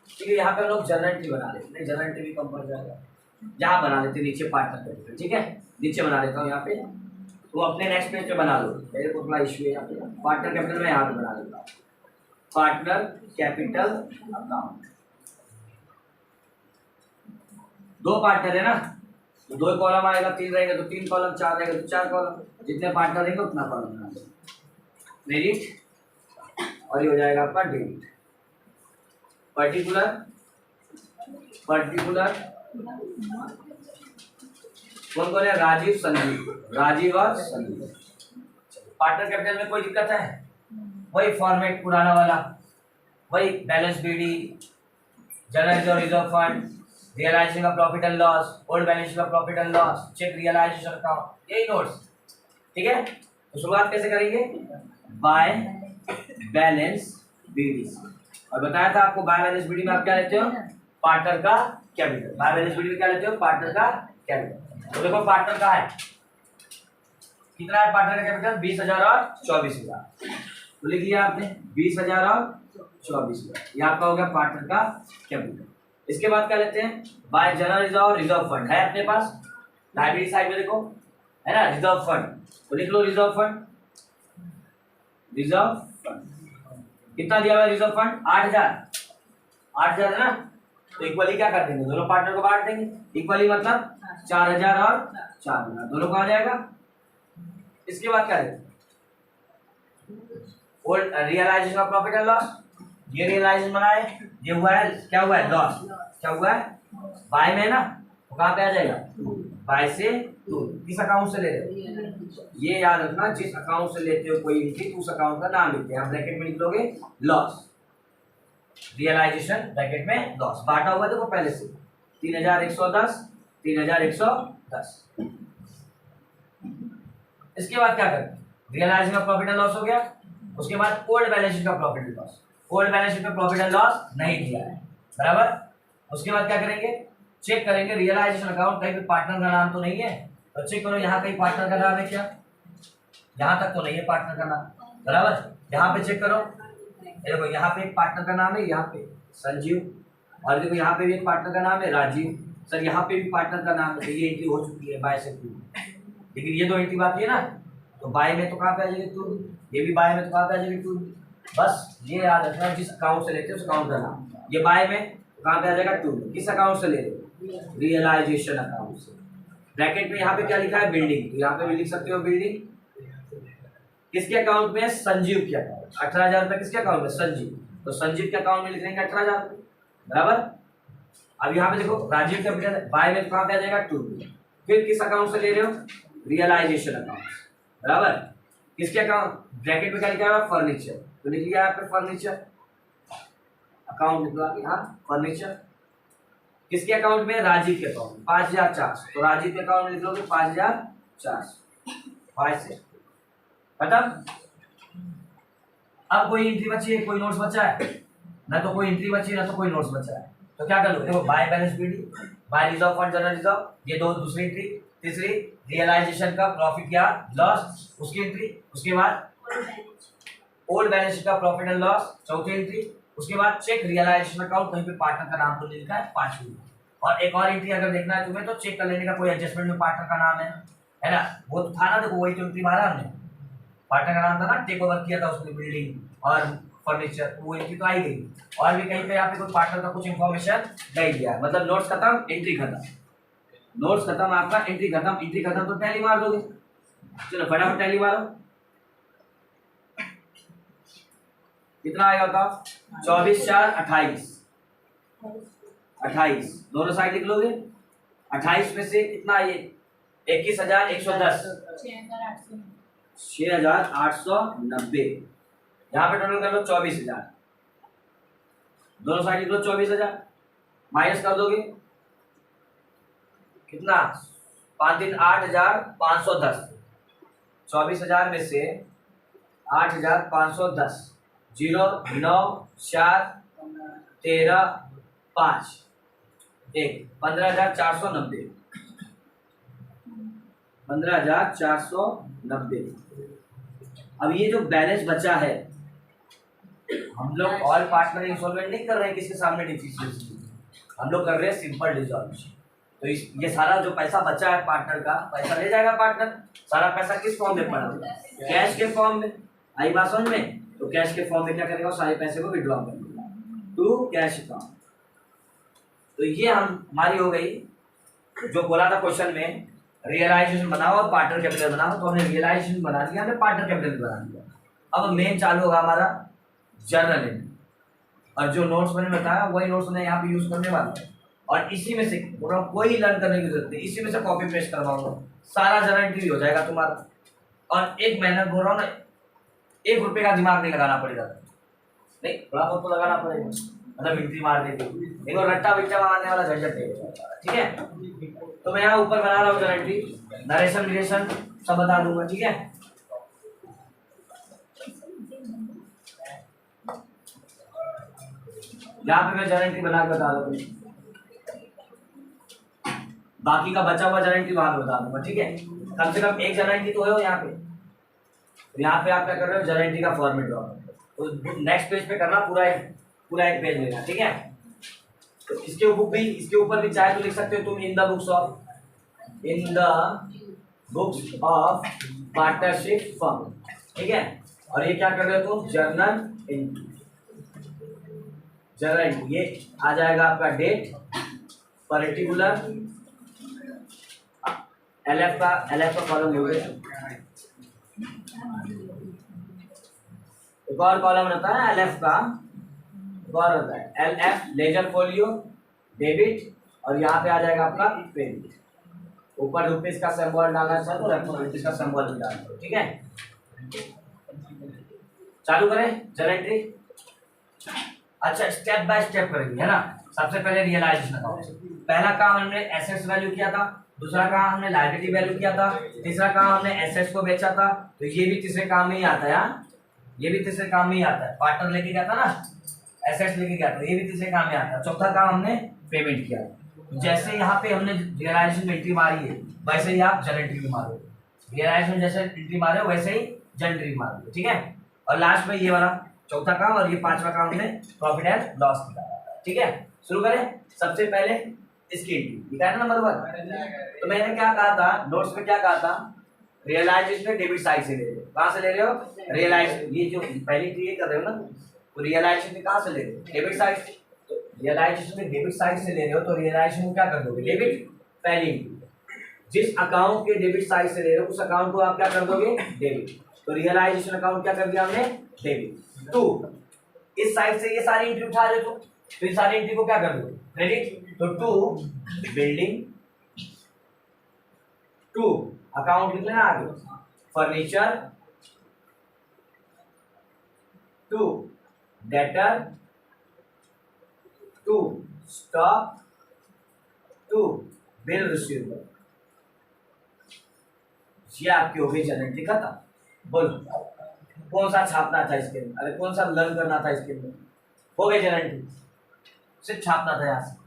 ठीक है, यहाँ पे हम लोग जनरल एंट्री बना लेते हैं, जनरल एंट्री भी कम पड़ जाएगा, यहाँ बना लेते हैं नीचे पार्टनर कैपिटल, ठीक है, नीचे बना लेता हूँ यहाँ पे, तो अपने नेक्स्ट पेज पे बना लो, मेरे को थोड़ा इशू है यहाँ पे, पार्टनर कैपिटल में यहाँ पे बना लेता हूँ, पार्टनर कैपिटल अकाउंट। दो पार्टनर है ना, तो 2 कॉलम आएगा, 3 रहेगा तो 3 कॉलम, 4 रहेगा तो 4 कॉलम, जितने पार्टनर रहेंगे उतना कॉलम बना दो, क्रेडिट, और ये हो जाएगा आपका डेबिट। पर्टिकुलर कौन कौन है, राजीव संजीव, राजीव और संजीव। पार्टनर कैपिटल में कोई दिक्कत है, वही फॉर्मेट पुराना वाला, वही balance BD, general reserve fund, realisation of profit and loss, old balance of profit and loss, check realisation account, यही नोट्स, ठीक है। तो शुरुआत कैसे करेंगे, बाय बैलेंस बीडी, और बताया था आपको बाय बैलेंस बीडी में आप क्या लेते हो, पार्टनर का कैपिटल। बाय बैलेंस बीडी में क्या लेते हो, पार्टनर का कैपिटल। तो देखो पार्टनर का है कितना है, पार्टनर का कैपिटल 20,000 और 24,000, तो लिख लिया आपने 20,000 और 24,000, ये आपका हो गया पार्टनर का कैपिटल। इसके बाद क्या लेते हैं, bye general reserve, reserve fund है अपने पास, लाइब्रेरी साइड में देखो है ना, रिजर्व फंड, तो लिख लो रिजर्व फंड, रिजर्व फंड कितना दिया हुआ है, रिजर्व फंड 8,000 है ना, तो इक्वली क्या कर देंगे, दोनों पार्टनर को बांट देंगे, इक्वली मतलब 4,000 और 4,000 दोनों को आ जाएगा। इसके बाद क्या लेते हैं, realisation of profit and loss, ये रियलाइजेशन बनाए, ये हुआ है क्या हुआ है, लॉस, क्या हुआ है बाय में ना, तो कहाँ पे आ जाएगा बाय से टू, किस अकाउंट से ले रहे हो, ये याद रखना, जिस अकाउंट से लेते हो कोई एंट्री उस अकाउंट का नाम लिखते हैं। ब्रैकेट में लिख लोगे लॉस, रियलाइजेशन ब्रैकेट में लॉस, बांटा हुआ देखो पहले से 3110 3110। इसके बाद क्या करें, रियलाइजेशन का प्रॉफिट एंड लॉस हो गया, उसके बाद ओल्ड बैलेंस शीट का profit and loss, old balance sheet में प्रॉफिट एंड लॉस नहीं दिया है, बराबर। उसके बाद क्या करेंगे, चेक करेंगे रियलाइजेशन अकाउंट, कहीं पे पार्टनर का नाम तो नहीं है, तो चेक करो यहाँ कहीं पार्टनर का नाम है क्या, यहाँ तक तो नहीं है पार्टनर का नाम, बराबर। यहाँ पे चेक करो, देखो यहाँ पे एक पार्टनर का नाम है, यहाँ पे संजीव, और देखो यहाँ पे भी एक पार्टनर का नाम है राजीव, सर यहाँ पे भी पार्टनर का नाम है, तो ये एंट्री हो चुकी है बाय से टू, लेकिन ये दो एंट्री बाकी है ना, तो बाय में तो कहाँ पे आ जाएगी टू, ये भी बाय में तो कहाँ पे आ जाएगी टू, बस ये याद रखना जिस अकाउंट से लेते हो उस अकाउंट का नाम, ये बाय में कहाँ पे आ जाएगा टू, किस अकाउंट से ले रहे हो, रियलाइजेशन अकाउंट से। ब्रैकेट में यहाँ पे क्या लिखा है बिल्डिंग, तो यहाँ पे भी लिख सकते हो बिल्डिंग, किसके अकाउंट में, संजीव के अकाउंट, 18,000 रुपए किसके अकाउंट में, संजीव, तो संजीव के अकाउंट में लिख देंगे 18,000, बराबर। अब यहाँ पे देखो राजीव कैपिटल बाय में कहाँ पे आ जाएगा टू, फिर किस अकाउंट से ले रहे हो, रियलाइजेशन अकाउंट, बराबर। किसके अकाउंट, ब्रैकेट में क्या लिखा है फर्नीचर, तो लिख लिया यहाँ पे फर्नीचर अकाउंट, लिखा यहाँ फर्नीचर, किसके अकाउंट में, राजीव के अकाउंट 5,400, तो राजीव के अकाउंट में लिख लोगे 5,400, बाय से खत्म। अब कोई एंट्री बची है, कोई नोट्स बचा है, ना तो कोई एंट्री बची है ना तो कोई नोट्स बचा है, तो क्या कर लो, देखो by balance BD, by reserve fund general reserve, ये दो दूसरी एंट्री, तीसरी रियलाइजेशन का प्रॉफिट या लॉस उसकी एंट्री, उसके बाद ओल्ड बैलेंस शीट का प्रॉफिट एंड लॉस चौथी एंट्री, उसके बाद चेक रियलाइजेशन अकाउंट, कहीं पे पार्टनर का नाम तो नहीं लिखा है पांचवी, और एक और एंट्री अगर देखना है तुम्हें तो चेक कर लेने का कोई एडजस्टमेंट में पार्टनर का नाम है ना, वो तो था ना, देखो वही तो एंट्री मारा हमने, पार्टनर का नाम था ना, टेक ओवर किया था उसने बिल्डिंग और फर्नीचर, वो एंट्री तो आई गई, और भी कहीं पे यहाँ पे कोई पार्टनर का कुछ इन्फॉर्मेशन नहीं दिया, मतलब नोट्स खत्म एंट्री खत्म, नोट्स खत्म आपका एंट्री खत्म, एंट्री खत्म तो टैली मार दोगे, चलो फटाफट टैली मारो, कितना आएगा बताओ, 24 4 28, 28 दोनों साइड लिख लोगे, 28 में से कितना ये 21,110, 6,890, यहाँ पे टोटल कर लो 24,000, दोनों साइड लिख लो 24,000, माइनस कर दोगे कितना 5 3 8,510, 24,000 में से 8,510, 0 9 4 13 5 1 15,490, 15,490। अब ये जो बैलेंस बचा है, हम लोग ऑल पार्टनर इंस्टॉलमेंट नहीं कर रहे हैं किसके सामने डिफिशियंसी, हम लोग कर रहे हैं सिंपल डिसॉल्यूशन, तो ये सारा जो पैसा बचा है पार्टनर का पैसा ले जाएगा पार्टनर, सारा पैसा किस फॉर्म में पड़ा, कैश के फॉर्म में, आई बात समझ में, तो कैश के फॉर्म में क्या करेगा, सारे पैसे को विड्रॉ कर देगा टू कैश अकाउंट। तो ये हमारी हो गई, जो बोला था क्वेश्चन में रियलाइजेशन बनाओ और पार्टनर कैपिटल बनाओ, तो हमने रियलाइजेशन बना दिया, हमने पार्टनर कैपिटल बना दिया। अब मेन चालू होगा हमारा जर्नल एंट्री, और जो नोट्स मैंने बताया वही नोट्स मैं यहाँ पे यूज करने वाला हूँ, और इसी में से कोई लर्न करने की जरूरत नहीं, इसी में से कॉपी पेस्ट करवाऊंगा, सारा जर्नल एंट्री हो जाएगा तुम्हारा। और एक मेहनत बोल रहा हूँ ना, 1 रुपये का दिमाग नहीं लगाना पड़ेगा, नहीं थोड़ा बहुत तो लगाना पड़ेगा, मतलब एंट्री मार देगी, देखो रट्टा बिट्टा मारने वाला झंझट नहीं होगा, ठीक है। तो मैं यहाँ ऊपर बना रहा हूँ जर्नल एंट्री, नरेशन विरेशन सब बता दूंगा, ठीक है। यहाँ पे मैं जर्नल एंट्री बना के बता दूंगा, बाकी का बचा हुआ जर्नल एंट्री वहां पे बता दूंगा, ठीक है। कम से कम एक जर्नल एंट्री तो हो यहाँ पे, तो यहाँ पे आप क्या कर रहे हो, जर्नल एंट्री का फॉर्मेट ड्रॉ, तो नेक्स्ट पेज पे करना, पूरा एक पेज लेना, ठीक है। तो इसके ऊपर भी चाहे तो लिख सकते हो तुम in the books of partnership firm, ठीक है। और ये क्या कर रहे हो तुम, जर्नल एंट्री, ये आ जाएगा आपका डेट, पर्टिकुलर, एलएफ का कॉलम हो गया, एक और कॉलम रहता है एलएफ का, एक और रहता है एलएफ लेजर फोलियो डेबिट, और यहाँ पे आ जाएगा आपका क्रेडिट, ऊपर रुपीज का सिंबल डालना चाहे तो रेफर रुपीज का सिंबल भी डाल दो, ठीक है। चालू करें जर्नल एंट्री। अच्छा स्टेप बाय स्टेप करेंगे, है ना। सबसे पहले रियलाइजेशन अकाउंट, पहला काम हमने एसेट्स वैल्यू किया था, दूसरा काम हमने लायबिलिटी वैल्यू किया था, तीसरा काम हमने एसेट्स को बेचा था, तो ये भी तीसरे काम में ही आता है यार, ये भी तीसरे काम में ही आता है। पार्टनर लेके गया था ना, एसेट्स लेके गया था, ये भी तीसरे काम में आता है। चौथा काम हमने पेमेंट किया। जैसे यहाँ पे हमने रियलाइजेशन एंट्री मारी है वैसे ही आप जनरल एंट्री मारो, रियलाइजेशन जैसे एंट्री मारे हो वैसे ही जनरल एंट्री मारो, ठीक है। और लास्ट में ये वाला चौथा काम और ये पांचवा काम हमने प्रॉफिट एंड लॉस निकाला, ठीक है। शुरू करें। सबसे पहले इसकी एंट्री निकालना नंबर 1। तो मैंने क्या कहा था नोट्स में, क्या कहा था, रियलाइजेशन डेबिट साइड से ले रहे हो। कहाँ से ले रहे हो? रियलाइजेशन, ये जो पहली क्रिएट कर रहे हो ना, तो रियलाइजेशन कहाँ से ले रहे हो? डेबिट साइड से। तो रियलाइजेशन में डेबिट साइड से ले रहे हो तो रियलाइजेशन क्या कर दोगे? डेबिट। पहली जिस अकाउंट के डेबिट साइड से ले रहे हो उस अकाउंट को आप क्या कर दोगे? डेबिट। तो रियलाइजेशन अकाउंट क्या कर दिया हमने? डेबिट। टू, इस साइड से ये सारी एंट्री उठा रहे हो तो इस सारी एंट्री को क्या कर दो? क्रेडिट। तो टू बिल्डिंग, टू अकाउंट लिख लेना आगे, furniture, to debtor, to stock, to bill receivable. ये आपकी हो गई जनरल एंट्री खत्म। बोलो कौन सा छापना था इसके अंदर? अरे कौन सा लर्न करना था इसके अंदर? हो गई जनरल एंट्री, सिर्फ छापना था यहाँ से।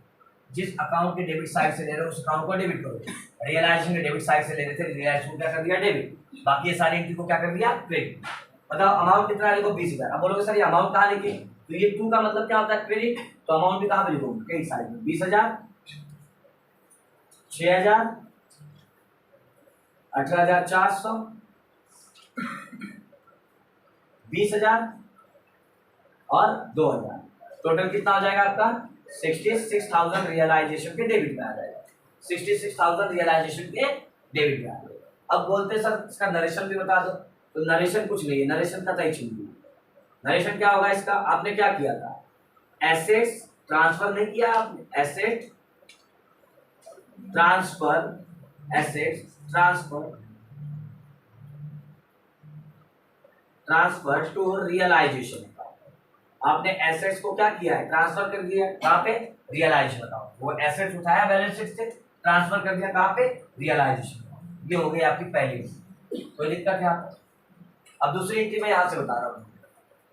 जिस अकाउंट के डेबिट साइड से ले रहे हो उस अकाउंट को डेबिट करो। रियलाइजेशन के डेबिट साइड से ले रहे थे, रियलाइजेशन को क्या कर दिया? डेबिट। बाकी ये सारी एंट्री को क्या कर दिया? क्रेडिट। बताओ अमाउंट कितना लिखो? 20,000। अब बोलोगे सर ये अमाउंट कहाँ लिखे? तो ये टू का मतलब क्या होता है? क्रेडिट। तो अमाउंट भी कहाँ पे लिखोगे? क्रेडिट साइड में। 20,000, 6,000, 18,400, 20,000 और 2,000। टोटल कितना हो जाएगा आपका? 66,000 रियलाइजेशन के डेबिट में आ जाएगा। 66,000 रियलाइजेशन के डेबिट में आ जाएगा। अब बोलते सर इसका नरेशन भी बता दो। तो नरेशन कुछ नहीं है, नरेशन का तय छीन। नरेशन क्या होगा इसका? आपने क्या किया था? एसेट्स ट्रांसफर नहीं किया आपने, asset transfer, assets transfer, transfer to realisation. आपने एसेट्स को क्या किया है? ट्रांसफर कर दिया। कहाँ पे? Realisation account. वो एसेट्स उठाया बैलेंस शीट से, ट्रांसफर कर दिया कहाँ पे? रियलाइजेशन। ये हो गई आपकी पहली। कोई दिक्कत है? अब दूसरी एंट्री मैं यहाँ से बता रहा हूँ,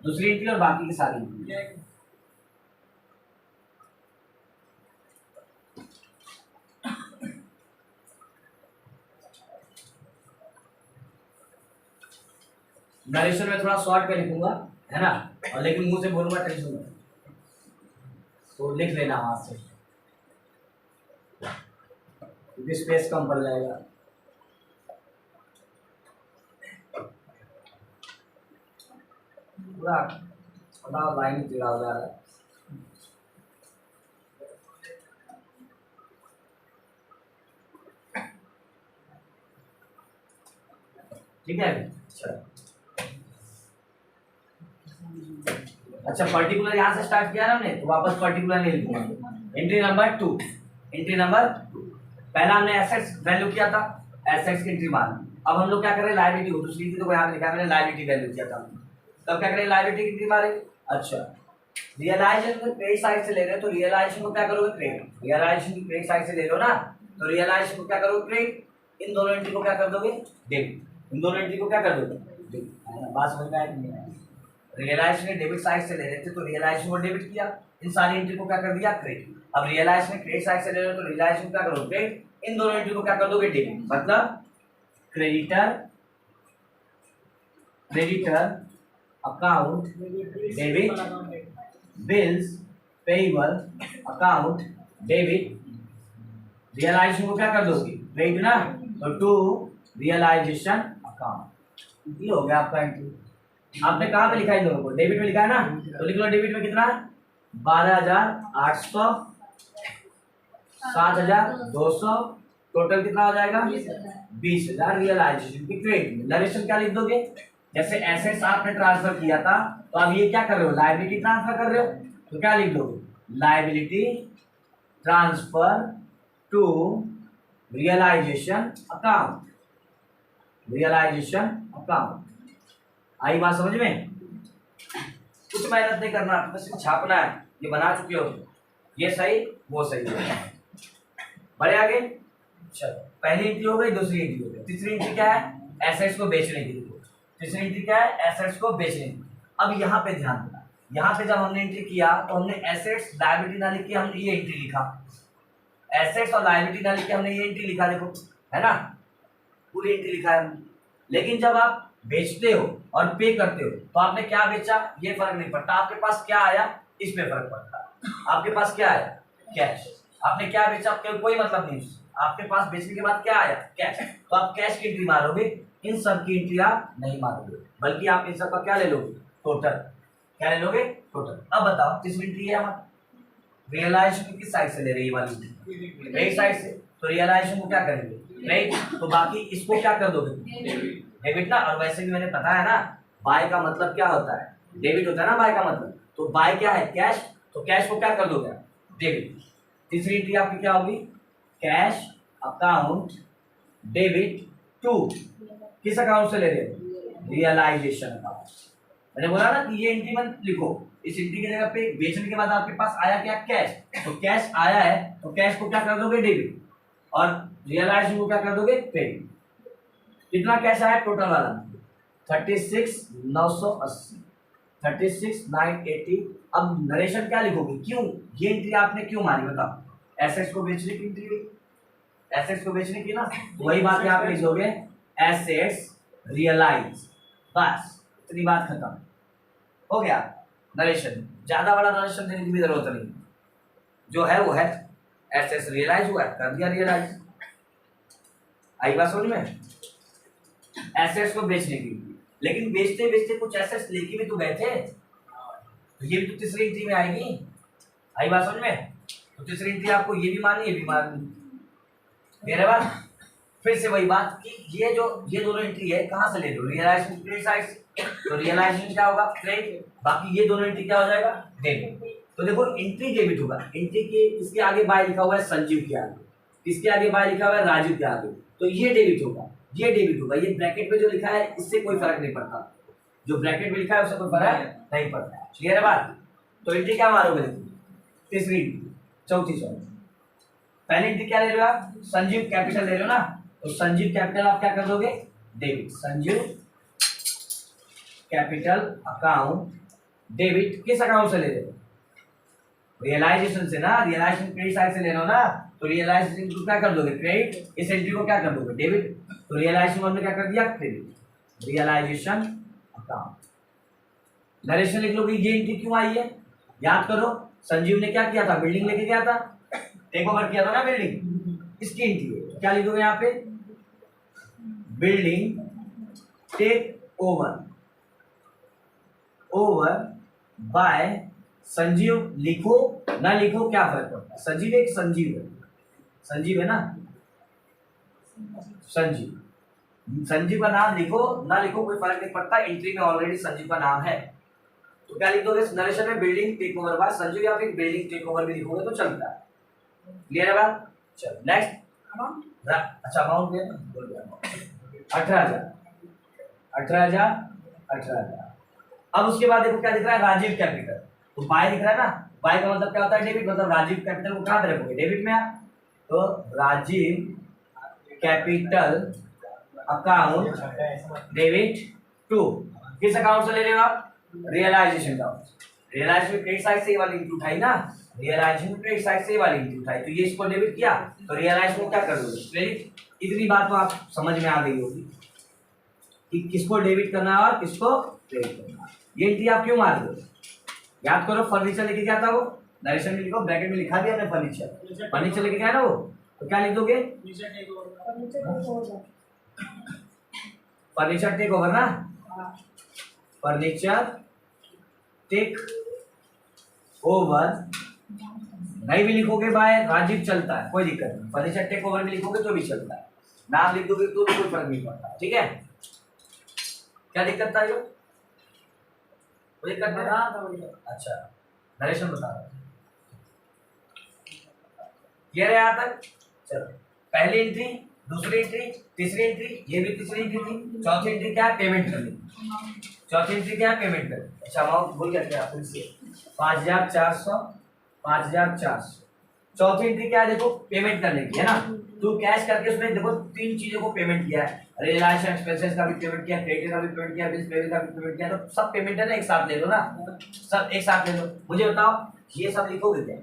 दूसरी एंट्री और बाकी की सारी एंट्री। नरेशन में थोड़ा शॉर्ट पे लिखूंगा, है ना, और लेकिन मुंह से बोलूंगा टेंशन मत, तो लिख लेना हाथ से क्योंकि स्पेस कम पड़ जाएगा। पूरा बताओ लाइन टेढ़ा हो जा रहा है। ठीक है। अच्छा पर्टिकुलर यहाँ से स्टार्ट किया ना हमने, तो वापस पर्टिकुलर नहीं लिखूंगा। एंट्री नंबर 2, एंट्री नंबर 2, पहला हमने एसेट्स वैल्यू किया था, एसेट्स की एंट्री मार। अब हम लोग क्या करें? लायबिलिटी को। दूसरी चीज तो यहाँ लिखा मैंने लायबिलिटी वैल्यू किया था। तब क्या करें? लायबिलिटी की एंट्री मारे। अच्छा रियलाइजेशन को क्रेडिट साइड से ले रहे हो तो रियलाइजेशन को क्या करोगे? क्रेडिट। रियलाइजेशन की क्रेडिट साइड से ले रहे हो ना, तो रियलाइजेशन को क्या करोगे? क्रेडिट। इन दोनों एंट्री को क्या कर दोगे? डेबिट। इन दोनों एंट्री को क्या कर दोगे? डेबिट। बात समझ में आया कि नहीं? रियलाइजेशन के डेबिट साइड से ले रहे थे तो रियलाइजेशन को डेबिट किया, इन सारी एंट्री को क्या कर दिया? क्रेडिट। अब रियलाइजेशन में क्रेडिट साइड से ले रहे हो तो रियलाइजेशन क्या करोगे? क्रेडिट। इन दोनों एंट्री को क्या कर दोगे? डेबिट। मतलब creditor, creditor account debit, bills payable account debit. Realisation को क्या कर दोगे? क्रेडिट ना, तो टू रियलाइजेशन अकाउंट। ये हो गया आपका एंट्री। आपने कहाँ पे लिखा है इन दोनों को? डेबिट में लिखा है ना, तो लिख लो डेबिट में कितना? 12,800, 7,200, टोटल कितना हो जाएगा? 20,000 रियलाइजेशन की क्रेडिट। नरेशन क्या लिख दोगे? जैसे एसेट्स आपने ट्रांसफर किया था तो अब ये क्या कर रहे हो? लायबिलिटी ट्रांसफर कर रहे हो, तो क्या लिख दोगे? Liability transfer to realisation account, realisation account. आई बात समझ में? कुछ मेहनत नहीं करना, बस छापना है, ये बना चुके हो, ये सही वो सही है। बढ़े आगे, चलो पहली एंट्री हो गई, दूसरी एंट्री हो गई, तीसरी एंट्री क्या है? एसेट्स को बेचने की। तीसरी एंट्री क्या है? एसेट्स को बेचने की। अब यहाँ पे ध्यान देना, यहाँ पे जब हमने एंट्री किया तो हमने एसेट्स लायबिलिटी ना लिख के हमने ये एंट्री लिखा, एसेट्स और लायबिलिटी ना लिख के हमने ये एंट्री लिखा, देखो है ना, पूरी एंट्री लिखा है हमने। लेकिन जब आप बेचते हो और पे करते हो तो आपने क्या बेचा ये फर्क नहीं पड़ता, आपके पास क्या आया इस पे फर्क पड़ता है। आपके पास क्या आया? कैश। आपने क्या बेचा कोई मतलब नहीं, आपके पास बेचने के बाद क्या आया? कैश। तो आप कैश की एंट्री मारोगे, इन सब की एंट्री आप नहीं मारोगे, बल्कि आप इन सब का क्या ले लोगे? टोटल। क्या ले लोगे? टोटल। अब बताओ तीसरी एंट्री है हमारा, रियलाइजेशन किस साइड से ले रही है वाली? क्रेडिट साइड से। तो रियलाइजेशन को क्या करेंगे? क्रेडिट। तो बाकी इसको क्या कर दोगे? डेबिट ना। और वैसे भी मैंने पता है ना, बाय का मतलब क्या होता है? डेबिट होता है ना बाय का मतलब। तो बाय क्या है? कैश। तो कैश को क्या कर दोगे? डेबिट। तीसरी एंट्री आपकी क्या होगी? कैश अकाउंट डेबिट टू, किस अकाउंट से ले रहे हो? Realisation account. मैंने बोला ना कि ये एंट्री मत लिखो, इस एंट्री की जगह पे बेचने के बाद आपके पास आया क्या? कैश। तो कैश आया है तो कैश को क्या कर दोगे? डेबिट। और रियलाइजेशन को क्या कर दोगे? क्रेडिट। कितना कैश आया टोटल वाला? 36,980, 36,980। अब नरेशन क्या लिखोगे? क्यों ये एंट्री आपने क्यों मारी बताओ? एसेट्स को बेचने की एंट्री, एसेट्स को बेचने की ना, वही बात यहाँ पे लिखोगे, एसेट्स रियलाइज। बस इतनी बात खत्म हो गया। नरेशन, ज्यादा बड़ा नरेशन देने की भी जरूरत नहीं, जो है वो है। एसेट्स रियलाइज हुआ है, कर दिया रियलाइज। आई बात समझ में? एसेट्स को बेचने की, लेकिन बेचते बेचते कुछ एसेट्स लेके भी तो गए थे, तो ये भी तो तीसरी एंट्री में आएगी। आई बात समझ में? तो तीसरी एंट्री आपको ये भी माननी, ये भी माननी। मेरे बात फिर से वही बात कि ये दोनों एंट्री है कहाँ से ले लो? रियलाइजेशन क्रेडिट साइड से। तो रियलाइजेशन क्या होगा? क्रेडिट। बाकी ये दोनों एंट्री क्या हो जाएगा? डेबिट। तो देखो एंट्री डेबिट होगा, एंट्री के इसके आगे बाय लिखा हुआ है संजीव के आगे, इसके आगे बाय लिखा हुआ है राजू के आगे, तो ये डेबिट होगा, ये डेबिट होगा। ये ब्रैकेट में जो लिखा है इससे कोई फर्क नहीं पड़ता, जो ब्रैकेट में लिखा है उससे कोई फर्क नहीं पड़ता। क्लियर है बात? तो एंट्री क्या मारोगे? तीसरी एंट्री, चौथी सॉरी। पहली एंट्री क्या ले रहे हो आप? संजीव कैपिटल ले रहे हो ना, तो संजीव कैपिटल आप क्या कर दोगे? Debit. Sanjeev capital account debit, किस अकाउंट से ले रहे हो? रियलाइजेशन से ना, रियलाइजेशन क्रेडिट साइड से ले रहे हो ना, तो रियलाइजेशन को क्या कर दोगे? क्रेडिट। इस एंट्री को क्या कर दोगे? डेबिट। तो रियलाइजेशन हमने क्या कर दिया? क्रेडिट। Realisation account. नरेशन लिख लोगे, ये एंट्री क्यों आई है? याद करो, संजीव ने क्या किया था? बिल्डिंग लेके गया था, टेक ओवर किया था ना बिल्डिंग, इसकी एंट्री है। तो क्या लिखोगे यहाँ पे? Building take over by Sanjeev. लिखो ना लिखो क्या फर्क पड़ता है? संजीव एक संजीव है, संजीव है ना, संजीव। संजीव का नाम लिखो ना लिखो कोई फर्क नहीं पड़ता, एंट्री में ऑलरेडी संजीव का नाम है। तो क्या लिख दोगे नरेशन में? Building take over by Sanjeev, या फिर बिल्डिंग टेक ओवर भी लिखोगे तो चलता है। क्लियर है बात? चलो नेक्स्ट। अच्छा अमाउंट है ना, बोल दिया 18,000, 18,000। अब उसके बाद देखो क्या दिख रहा है? राजीव कैपिटल। तो बाय दिख रहा है ना, बाय का मतलब क्या होता है? डेबिट। मतलब राजीव कैपिटल को कहाँ पे रखोगे? डेबिट में। तो Rajeev capital account debit to, किस अकाउंट से ले रहे हो आप? रियलाइजेशन का। रियलाइजेशन क्रेडिट साइड से वाली एंट्री उठाई ना, रियलाइजेशन क्रेडिट साइड से वाली एंट्री उठाई, तो ये इसको डेबिट किया, तो रियलाइजेशन को क्या कर दोगे? क्रेडिट। इतनी बात तो आप समझ में आ गई होगी कि किसको डेबिट करना है और किसको क्रेडिट करना है। ये एंट्री आप क्यों मार दो? याद करो, फर्नीचर लेके गया था वो, नरेशन में लिखो, ब्रैकेट में लिखा दिया फर्नीचर, फर्नीचर लेके गया ना वो, तो क्या लिख दोगे? फर्नीचर टेक ओवर ना, फर्नीचर टेक ओवर। नहीं भी लिखोगे बाय राजीव चलता है, कोई दिक्कत नहीं। फर्नीचर टेक ओवर भी लिखोगे तो भी चलता है, नाम लिख दोगे तो भी कोई फर्क नहीं पड़ता। ठीक है, क्या दिक्कत था? जो कोई दिक्कत है? अच्छा नरेशन बता रहा, ये रहे यहाँ तक। चलो पहली एंट्री, दूसरी एंट्री, तीसरी एंट्री, ये भी तीसरी एंट्री थी, चौथी एंट्री क्या है, पेमेंट करनी। चौथी एंट्री क्या है, पेमेंट करनी। अच्छा अमाउंट भूल गया क्या फिर से, 5400, 5400। चौथी एंट्री क्या है, देखो पेमेंट करने की है ना, तो कैश करके उसने देखो तीन चीजों को पेमेंट किया है, रिलायंस एक्सपेंसेस का भी पेमेंट किया, क्रेडिट का भी पेमेंट किया, बिल्स पेमेंट का भी पेमेंट किया, तो सब पेमेंट है ना, एक साथ ले लो ना, सब एक साथ ले लो। मुझे बताओ ये सब लिखोगे क्या,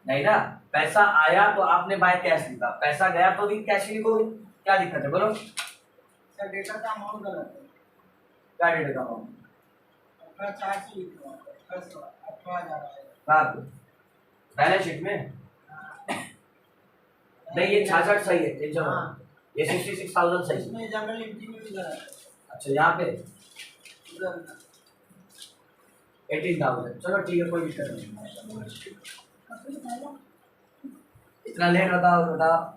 नहीं ना, पैसा आया तो आपने बाय कैश लिखा, पैसा गया तो भी कैश ही लिखोगे, क्या दिक्कत है बोलो। सर डेटा का अमाउंट गलत है, क्या डेटा का अमाउंट, 18,400 लिखा हुआ है, 18,000 है। कहाँ पे, बैलेंस शीट में नहीं, ये 66 सही है, टेंशन मत, ये 66,000 सही है। इसमें जनरल एंट्री में भी गलत है। अच्छा यहाँ पे उधर 18,000, चलो ठीक है कोई दिक्कत नहीं। इतना लेट बताओ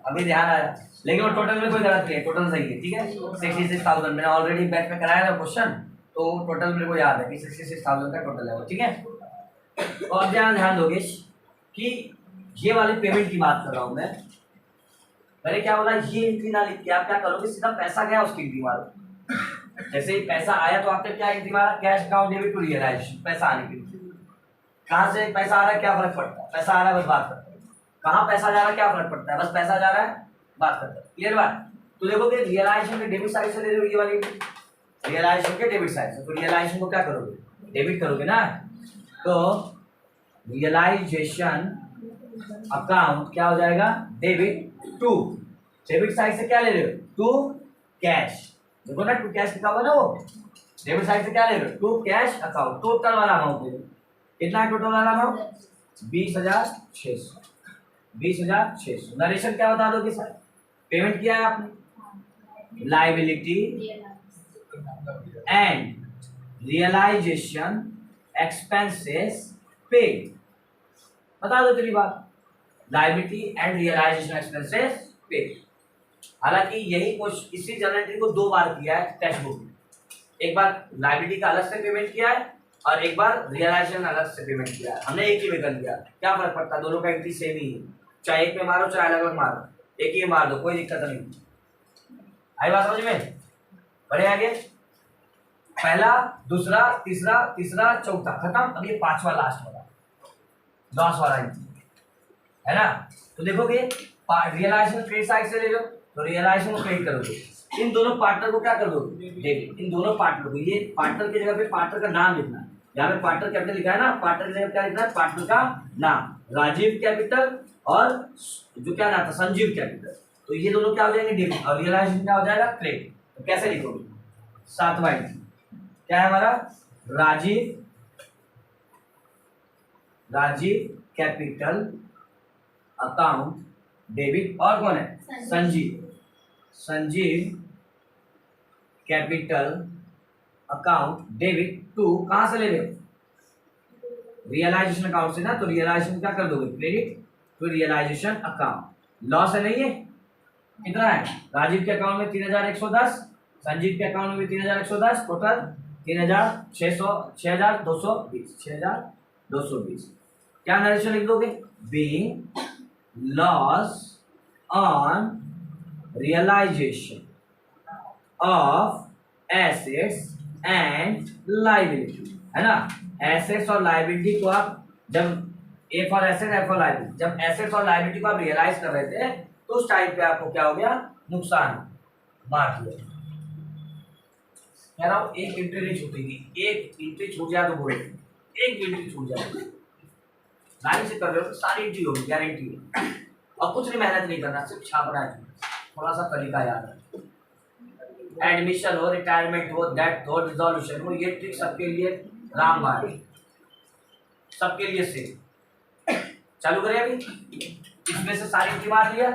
अभी ध्यान आया, लेकिन वो टोटल में कोई गलत नहीं है, टोटल सही है, ठीक है 66,000। मैंने ऑलरेडी बैच में कराया था क्वेश्चन, तो टोटल मेरे को याद है कि 66,000 का टोटल है वो, ठीक है। तो अब ध्यान दोगे कि ये वाली पेमेंट की बात कर रहा हूँ मैं, मैंने क्या बोला, ये एंट्री ना लिख के आप क्या करोगे, सीधा पैसा गया उसकी एंट्री मारो। जैसे ही पैसा आया तो आपने क्या एंट्री मारा, cash account debit to realisation, पैसा आने के लिए। कहाँ से पैसा आ रहा है, क्या फर्क पड़ता है, पैसा आ रहा है बस बात करते हैं, कहाँ पैसा जा रहा है क्या फर्क पड़ता है, बस पैसा जा रहा है बात करते हैं, क्लियर बात। तो देखोगे रियलाइजेशन के डेबिट साइड से ले लो, ये वाली रियलाइजेशन के डेबिट साइड से, तो रियलाइजेशन को क्या करोगे, डेबिट करोगे ना, तो रियलाइजेशन अकाउंट क्या हो जाएगा, डेबिट टू, डेबिट साइड से क्या ले रहे हो, टू कैश, देखो ना टू कैश लिखा हुआ ना, वो डेबिट साइड से क्या ले रहे हो, टू कैश अकाउंट, टोटल वाला अमाउंट ले लो, कितना है टोटल वाला अमाउंट, 20,600, 20,600। नरेशन क्या बता दोगे सर, पेमेंट किया है आपने, liability and realisation expenses paid, बता दो तेरी बात, liability and realisation expenses paid. हालांकि यही कुछ इसी जर्नल एंट्री को दो बार किया है टेक्स्ट बुक में, एक बार लाइबिलिटी का अलग से पेमेंट किया है और एक बार रियलाइजेशन अलग से पेमेंट किया है, हमने एक ही में कर लिया, क्या फर्क पड़ता है, दोनों का एंट्री सेम ही है, चाहे एक में मारो चाहे अलग अलग मारो, एक ही में मार दो कोई दिक्कत नहीं। आई बात समझ में, बढ़े आगे, पहला दूसरा तीसरा तीसरा चौथा खत्म, अब ये पांचवा लास्ट वाला लॉस वाला एंट्री है ना। तो देखोगे रियलाइजेशन क्रेडिट साइड से ले लो, तो रियलाइजेशन को क्रेडिट करोगे, इन दोनों पार्टनर को क्या कर दोगे, डेबिट, इन दोनों पार्टनर को, ये पार्टनर की जगह पे पार्टनर का नाम लिखना है, यहाँ पे पार्टनर कैपिटल लिखा है ना, पार्टनर की जगह क्या लिखना है, पार्टनर का नाम, राजीव कैपिटल और जो क्या नाम था, संजीव कैपिटल, तो ये दोनों क्या हो जाएंगे, डेबिट, और रियलाइजेशन क्या हो जाएगा, क्रेडिट। तो कैसे लिखोगे, सातवां एंट्री क्या है हमारा, राजीव कैपिटल अकाउंट डेबिट, और कौन है, Sanjeev capital account debit to, कहां से ले रहे हो, रियलाइजेशन अकाउंट से ना, तो रियलाइजेशन क्या कर दोगे, credit to realisation account. Loss है नहीं है, कितना है, राजीव के अकाउंट में 3,110, संजीव के अकाउंट में भी 3,110, टोटल 6,220। क्या नरेशन लिख दोगे, being loss on realisation of assets and liability, है ना। एसेट्स और लाइबिलिटी को आप जब A for asset A for liability, जब एसेट्स और लाइबिलिटी को आप रियलाइज कर रहे थे तो उस टाइम पे आपको क्या हो गया, नुकसान मार दिया। कह रहा हूं एक एंट्री नहीं छूटेगी, एक एंट्री छूट जाए तो बोले, एक एंट्री छूट जाए, लाइन से कर रहे हो तो सारी एंट्री होगी, गारंटी है। और कुछ नहीं, मेहनत नहीं करना, सिर्फ छापना है, थोड़ा सा तरीका याद है, एडमिशन हो, रिटायरमेंट हो, डेथ हो, डिसॉल्यूशन हो, ये ट्रिक सबके लिए रामबाण, सबके लिए सेम। चालू करें अभी, इसमें से सारी एंट्री मार लिया,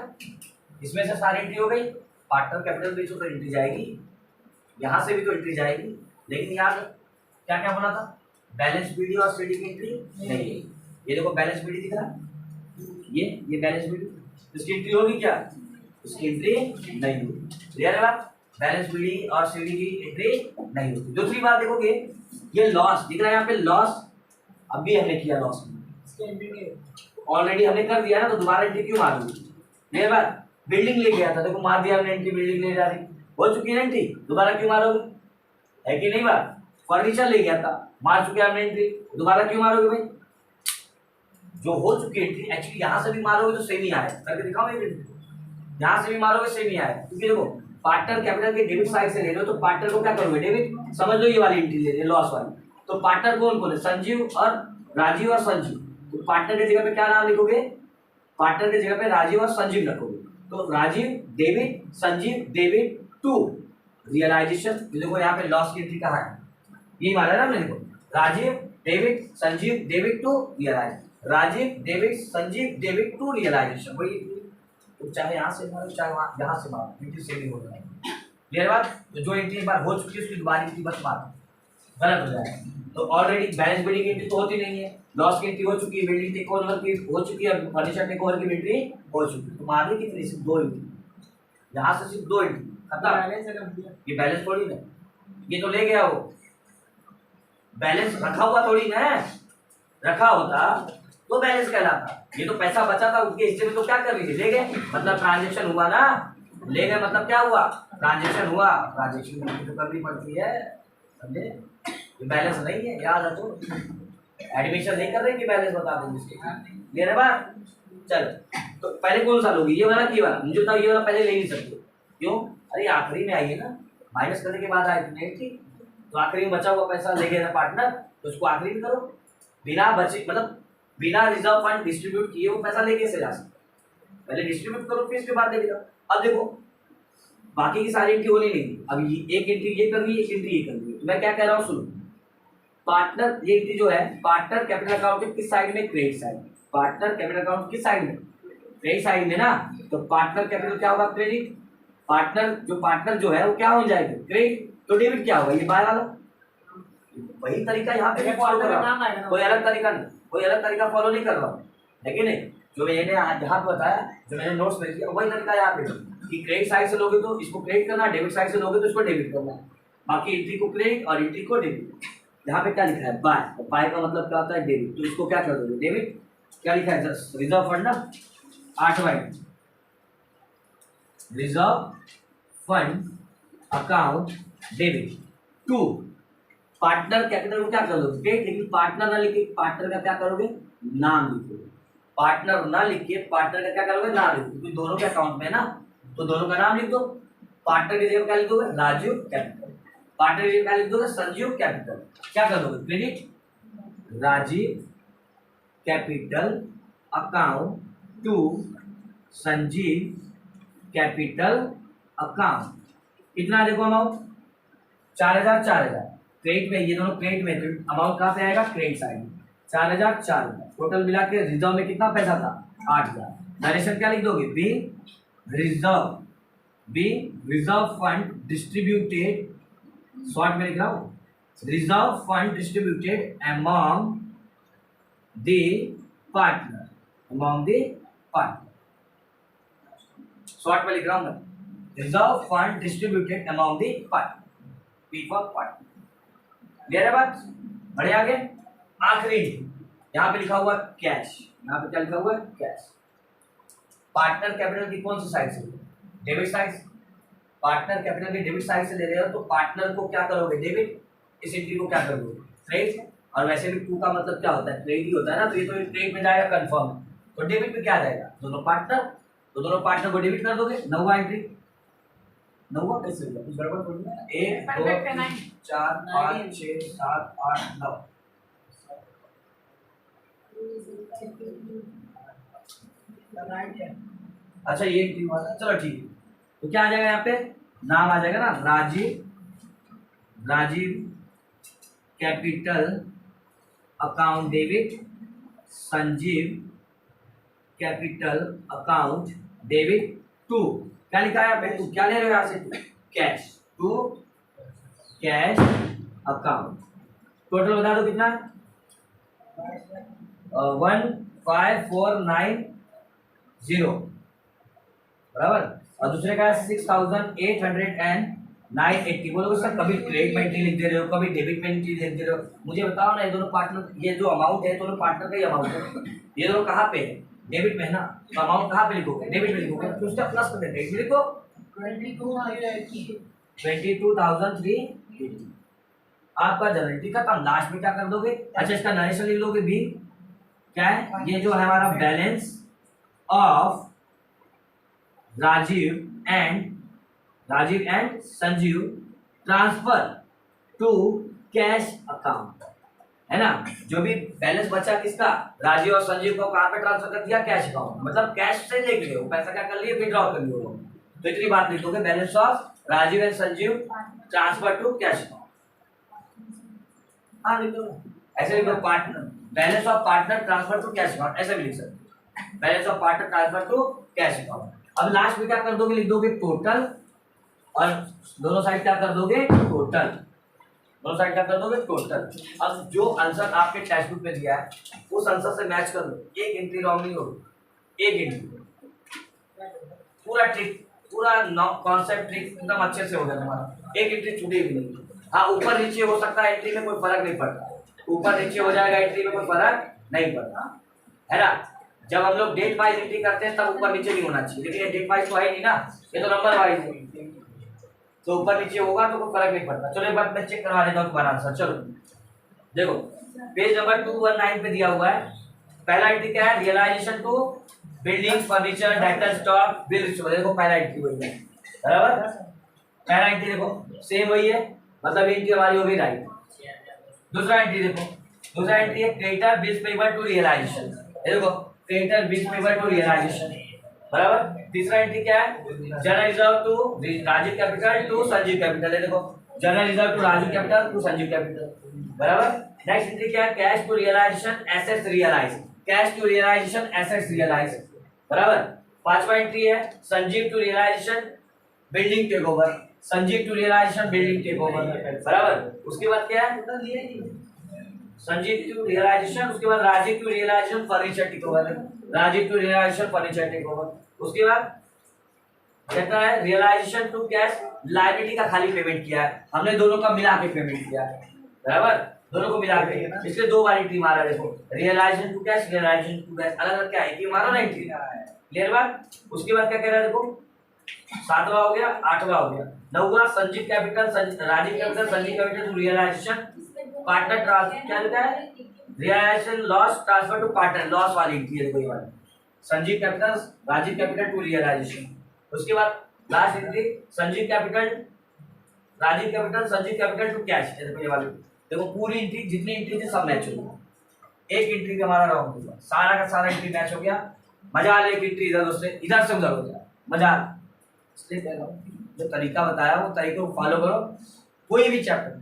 इसमें से सारी एंट्री हो गई, पार्टनर कैपिटल बेचो तो एंट्री जाएगी, यहाँ से भी तो एंट्री जाएगी, लेकिन यार क्या क्या बोला था, बैलेंस बीडी और सीडी की एंट्री नहीं है। ये देखो बैलेंस बीडी दिख रहा है, ये बैलेंस बीडी, इसकी एंट्री होगी क्या, इसकी एंट्री नहीं होगी, क्लियर है बात, बैलेंस बीडी और सीडी की एंट्री नहीं होती। दूसरी बात देखोगे, ये लॉस दिख रहा है यहाँ पे, लॉस अभी हमने किया, लॉस ऑलरेडी हमने कर दिया ना, तो दोबारा एंट्री क्यों मारूंगी, क्लियर बात, बिल्डिंग ले गया था, देखो मार दिया हमने एंट्री, बिल्डिंग ले जा रही, हो चुकी है एंट्री, दोबारा क्यों मारोगे? है कि नहीं बात? फर्नीचर ले गया था, मार चुके हमने एंट्री, दोबारा क्यों मारोगे भाई? जो हो चुकी एंट्री एक्चुअली यहाँ से भी मारोगे तो सेम ही आएगा, करके दिखाओ एक एंट्री, यहाँ से भी मारोगे सेम ही आएगा, क्योंकि देखो पार्टनर कैपिटल के डेबिट साइड से ले रहे हो तो पार्टनर को क्या करोगे? डेबिट। समझ लो ये वाली एंट्री ले रहे लॉस वाली, तो पार्टनर कौन कौन है? संजीव और राजीव और संजीव, तो पार्टनर की जगह पे क्या नाम लिखोगे? पार्टनर की जगह पे राजीव और संजीव रखोगे, तो Rajeev debit, Sanjeev debit to realisation. देखो यहाँ पे लॉस की एंट्री कहाँ है, ये माना ना मेरे को, Rajeev debit Sanjeev debit to realise, Rajeev debit Sanjeev debit to realisation, वही तो चाहे यहाँ से मारो चाहे वहाँ यहाँ से मारो, एंट्री सेम ही हो जाएगा। क्लियर बात? तो जो एंट्री एक बार हो चुकी है उसकी दोबारा एंट्री बस मारो, गलत हो जाएगा। तो ऑलरेडी बैलेंस बिल्डिंग की एंट्री तो होती नहीं है, लॉस की एंट्री हो चुकी है, बिल्डिंग टेक ओवर की हो चुकी है, फर्नीचर टेक ओवर की एंट्री हो चुकी है, तो मारने कितनी? सिर्फ 2 एंट्री, यहाँ से सिर्फ 2 एंट्री खत्म। ये बैलेंस थोड़ी ना, ये तो ले गया वो, बैलेंस रखा हुआ थोड़ी ना, रखा होता तो बैलेंस कहलाता, ये तो पैसा बचा था उनके हिस्से में, तो क्या कर रही थी? ले गए, मतलब ट्रांजेक्शन हुआ ना, ले गए मतलब क्या हुआ? ट्रांजेक्शन हुआ, ट्रांजेक्शन तो करनी पड़ती है, समझे? ये बैलेंस नहीं है, याद है तो एडमिशन नहीं कर रहे कि बैलेंस बता देंगे, ले रहे बात। चलो तो पहले कौन सा लोगे, ये वाला कि वाला? मुझे तो ये वाला पहले ले नहीं सकते, क्यों? अरे आखिरी में आइए ना, माइनस करने के बाद आए थे, तो आखिरी में बचा हुआ पैसा ले गया पार्टनर, तो उसको आखिरी में करो, बिना बचे मतलब बिना रिजर्व फंड डिस्ट्रीब्यूट किए वो पैसा लेके से जा सकते, पहले डिस्ट्रीब्यूट करो फिर इसके बाद लेके जाओ। अब देखो बाकी की सारी एंट्री होनी नहीं, अब ये एक एंट्री ये करनी है, एक एंट्री ये करनी है, तो मैं क्या कह रहा हूँ सुनो, पार्टनर ये एंट्री जो है पार्टनर कैपिटल अकाउंट के किस साइड में? Credit side. Partner capital account किस साइड में? क्रेडिट साइड में ना, तो पार्टनर कैपिटल क्या होगा? क्रेडिट। पार्टनर जो है वो क्या हो जाएगा? क्रेडिट। तो डेबिट क्या होगा? ये बाय वाला। वही तरीका यहाँ पे फॉलो कर रहा हूँ, कोई अलग तरीका नहीं, कोई अलग तरीका फॉलो नहीं कर रहा हूँ, है कि नहीं? जो मैंने यहाँ पे बताया, जो मैंने नोट्स में किया वही तरीका यहाँ पे कि क्रेडिट साइड से लोगे तो इसको क्रेडिट करना, डेबिट साइड से लोगे तो इसको डेबिट करना, बाकी एंट्री को क्रेडिट और एंट्री को डेबिट। यहाँ पे क्या लिखा है? बाय, तो बाय का मतलब क्या होता है? डेबिट, तो इसको क्या कर दोगे? डेबिट। क्या लिखा है? रिजर्व फंड ना, 8वां reserve fund account debit to partner capital को क्या कर दोगे? क्रेडिट। लेकिन पार्टनर ना लिखे, पार्टनर का क्या करोगे? नाम लिखोगे। पार्टनर ना लिखिए, पार्टनर का क्या करोगे? नाम लिखोगे, क्योंकि दोनों के अकाउंट में है ना, तो दोनों का नाम लिख दो। पार्टनर की जगह क्या लिख दोगे? राजीव कैपिटल। पार्टनर की जगह क्या लिख दोगे? संजीव कैपिटल। क्या कर दोगे? Credit Rajeev capital account to Sanjeev capital account. कितना देखो अमाउंट? 4000 4000 क्रेडिट में, ये दोनों क्रेडिट में, तो अमाउंट कहाँ पे आएगा? क्रेडिट साइड में। 4000 4000 टोटल मिला के रिजर्व में कितना पैसा था? 8000। नरेशन क्या लिख दोगे? Be reserve fund distributed, short में लिख रहा हूँ, reserve fund distributed among the partner, short में लिख रहा हूँ मैं, reserve fund distributed among the partner, P for partner. Clear है बात? बढ़े आगे। आखिरी यहाँ पे लिखा हुआ कैश, यहाँ पे क्या लिखा हुआ है? कैश। पार्टनर कैपिटल की कौन सी साइड से? Debit side. पार्टनर कैपिटल की डेबिट साइड से ले रहे हो तो पार्टनर को क्या करोगे? डेबिट। इस एंट्री को क्या करोगे? क्रेडिट। और वैसे भी टू का मतलब क्या होता है? क्रेडिट ही होता है ना, तो ये तो क्रेडिट में जाएगा कंफर्म, तो डेबिट में क्या आ जाएगा? दोनों पार्टनर, तो दोनों पार्टनर को डेबिट कर दोगे। 9वां एंट्री, 9वां कैसे होगा? कुछ गड़बड़ थोड़ी ना। 1 2 3 4 5 6 7 8 9। अच्छा ये एंट्री हुआ था, चलो ठीक है। तो क्या आ जाएगा यहाँ पे? नाम आ जाएगा ना, Rajeev capital account debit, Sanjeev capital account debit to, क्या लिखा है यहाँ पे? तू क्या ले रहे हो यहाँ से? Cash, to cash account. Total बता दो कितना? 15490 बराबर, और दूसरे का 6880। बोलो सर कभी क्रेडिट में एंट्री लिख दे रहे हो, कभी डेबिट में एंट्री लिख दे रहे हो, मुझे बताओ ना। ये दोनों पार्टनर, ये जो अमाउंट है दोनों पार्टनर का ही अमाउंट है, ये दोनों कहाँ पे है? डेबिट में है ना, तो अमाउंट कहाँ पे लिखोगे, डेबिट में लिखोगे, तो उसका प्लस में डेबिट में लिखो 22,380। आपका जनरल एंट्री खत्म। लास्ट में क्या कर दोगे, अच्छा इसका नरेशन लिख लोगे भी, क्या है ये जो है हमारा balance of Rajeev and Sanjeev transfer to cash account, है ना। जो भी बैलेंस बचा किसका, राजीव और संजीव को कहाँ पे ट्रांसफर कर दिया, कैश अकाउंट, मतलब कैश से लेके गए, वो पैसा क्या कर लिए, विड्रॉ कर लिए वो। तो इतनी बात लिख दोगे, balance of Rajeev and Sanjeev transfer to cash account. हाँ लिख दो, ऐसे लिख दो, partner balance of partner transfer to cash account, ऐसे भी लिख सकते, balance of partner transfer to cash account. अब लास्ट में क्या कर दोगे, लिख दोगे टोटल, और दोनों साइड क्या कर दोगे, टोटल, दोनों साइड क्या कर दोगे, टोटल। अब जो आंसर आपके टेक्स्ट बुक में दिया है उस आंसर से मैच कर दो, एक एंट्री रॉन्ग नहीं होगी, एक एंट्री, पूरा ट्रिक, पूरा कॉन्सेप्ट ट्रिक एकदम अच्छे से हो गया तुम्हारा, एक एंट्री छूटी भी नहीं। हाँ ऊपर नीचे हो सकता है, एंट्री में कोई फर्क नहीं पड़ता, ऊपर नीचे हो जाएगा, एंट्री में कोई फर्क नहीं पड़ता, है ना। जब हम लोग डेट वाइज एंट्री करते हैं तब ऊपर नीचे नहीं होना चाहिए, लेकिन ये डेट वाइज तो है नहीं ना, ये तो नंबर वाइज है, तो ऊपर नीचे होगा तो कोई फर्क नहीं पड़ता। चलो एक बार मैं चेक करवा देता हूँ तुम्हारा आंसर। चलो देखो पेज नंबर 219 पे दिया हुआ है, पहला एंट्री क्या है, realisation to building furniture debtor stock bill receivable, देखो पहला एंट्री वही है, बराबर, पहला एंट्री देखो सेम वही है, मतलब एंट्री हमारी हो गई राइट। दूसरा एंट्री देखो, दूसरा एंट्री है creditor bills payable to realisation, देखो creditor bills payable to realisation, बराबर। तीसरा एंट्री क्या है, general reserve to Rajiv capital to Sanjeev capital, देखो general reserve to Rajiv capital to Sanjeev capital, बराबर। नेक्स्ट एंट्री क्या है, cash to realisation assets realise, cash to realisation assets realise, बराबर। पांचवा एंट्री है Sanjeev to realisation building take over, Sanjeev to realisation building take over, बराबर। उसके बाद क्या है, संजीव टू रियलाइजेशन, उसके बाद Rajeev to realisation furniture take over, Rajeev to realisation furniture take over. उसके बाद कहता है रियलाइजेशन टू कैश, लायबिलिटी का खाली पेमेंट किया है हमने, दोनों का मिला के पेमेंट किया है, बराबर, दोनों को मिला के, इसलिए दो बार एंट्री मारा, देखो realisation to cash, realisation to cash, अलग अलग क्या है कि मारा ना एंट्री, क्लियर बात। उसके बाद क्या कह रहा है, देखो सातवां हो गया, आठवां हो गया, नौवां Sanjeev capital Rajeev capital Sanjeev capital to realisation partner transfer, क्या लिखा है, realisation loss transfer to partner, loss वाली एंट्री है, देखो ये वाली Sanjeev capital Rajeev capital to realisation. उसके बाद last entry Sanjeev capital Rajeev capital Sanjeev capital to cash, देखो ये वाली, देखो पूरी एंट्री जितनी एंट्री थी सब मैच हो गया, एक एंट्री पे हमारा रॉन्ग हो गया, सारा का सारा एंट्री मैच हो गया, मजा आ, एक एंट्री इधर से उधर हो गया, मजा। इसलिए कह रहा हूँ जो तरीका बताया वो तरीके को फॉलो करो, कोई भी चैप्टर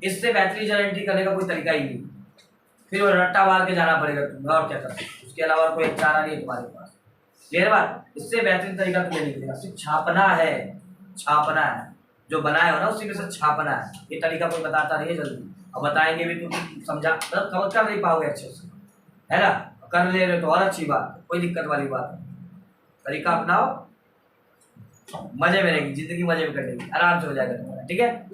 इससे बेहतरीन जनरल एंट्री करने का कोई तरीका ही नहीं, फिर वो रट्टा मार के जाना पड़ेगा तुम्हें, और क्या करना, उसके अलावा कोई चारा नहीं है तुम्हारे पास, क्लियर बात। इससे बेहतरीन तरीका तुम्हें नहीं मिलेगा, सिर्फ छापना है, छापना है, जो बनाए हो ना उसी में से छापना है, ये तरीका कोई बताता नहीं है जल्दी, और बताएंगे भी तुम समझा मतलब समझ कर नहीं पाओगे अच्छे से, है ना। कर ले रहे तो और अच्छी बात, कोई दिक्कत वाली बात नहीं, तरीका अपनाओ, मजे में रहेगी जिंदगी, मजे में कटेगी, आराम से हो जाएगा तुम्हारा, ठीक है।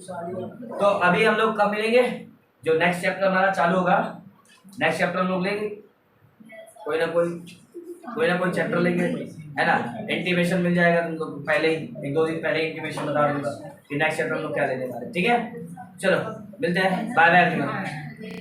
तो अभी हम लोग कब मिलेंगे, जो नेक्स्ट चैप्टर हमारा चालू होगा, नेक्स्ट चैप्टर हम लोग लेंगे, कोई ना कोई चैप्टर लेंगे, है ना। इंटीमेशन मिल जाएगा तुमको पहले ही, एक दो दिन पहले इंटीमेशन बता दूंगा कि नेक्स्ट चैप्टर हम लोग क्या लेने वाले, ठीक है। चलो मिलते हैं, बाय बाय।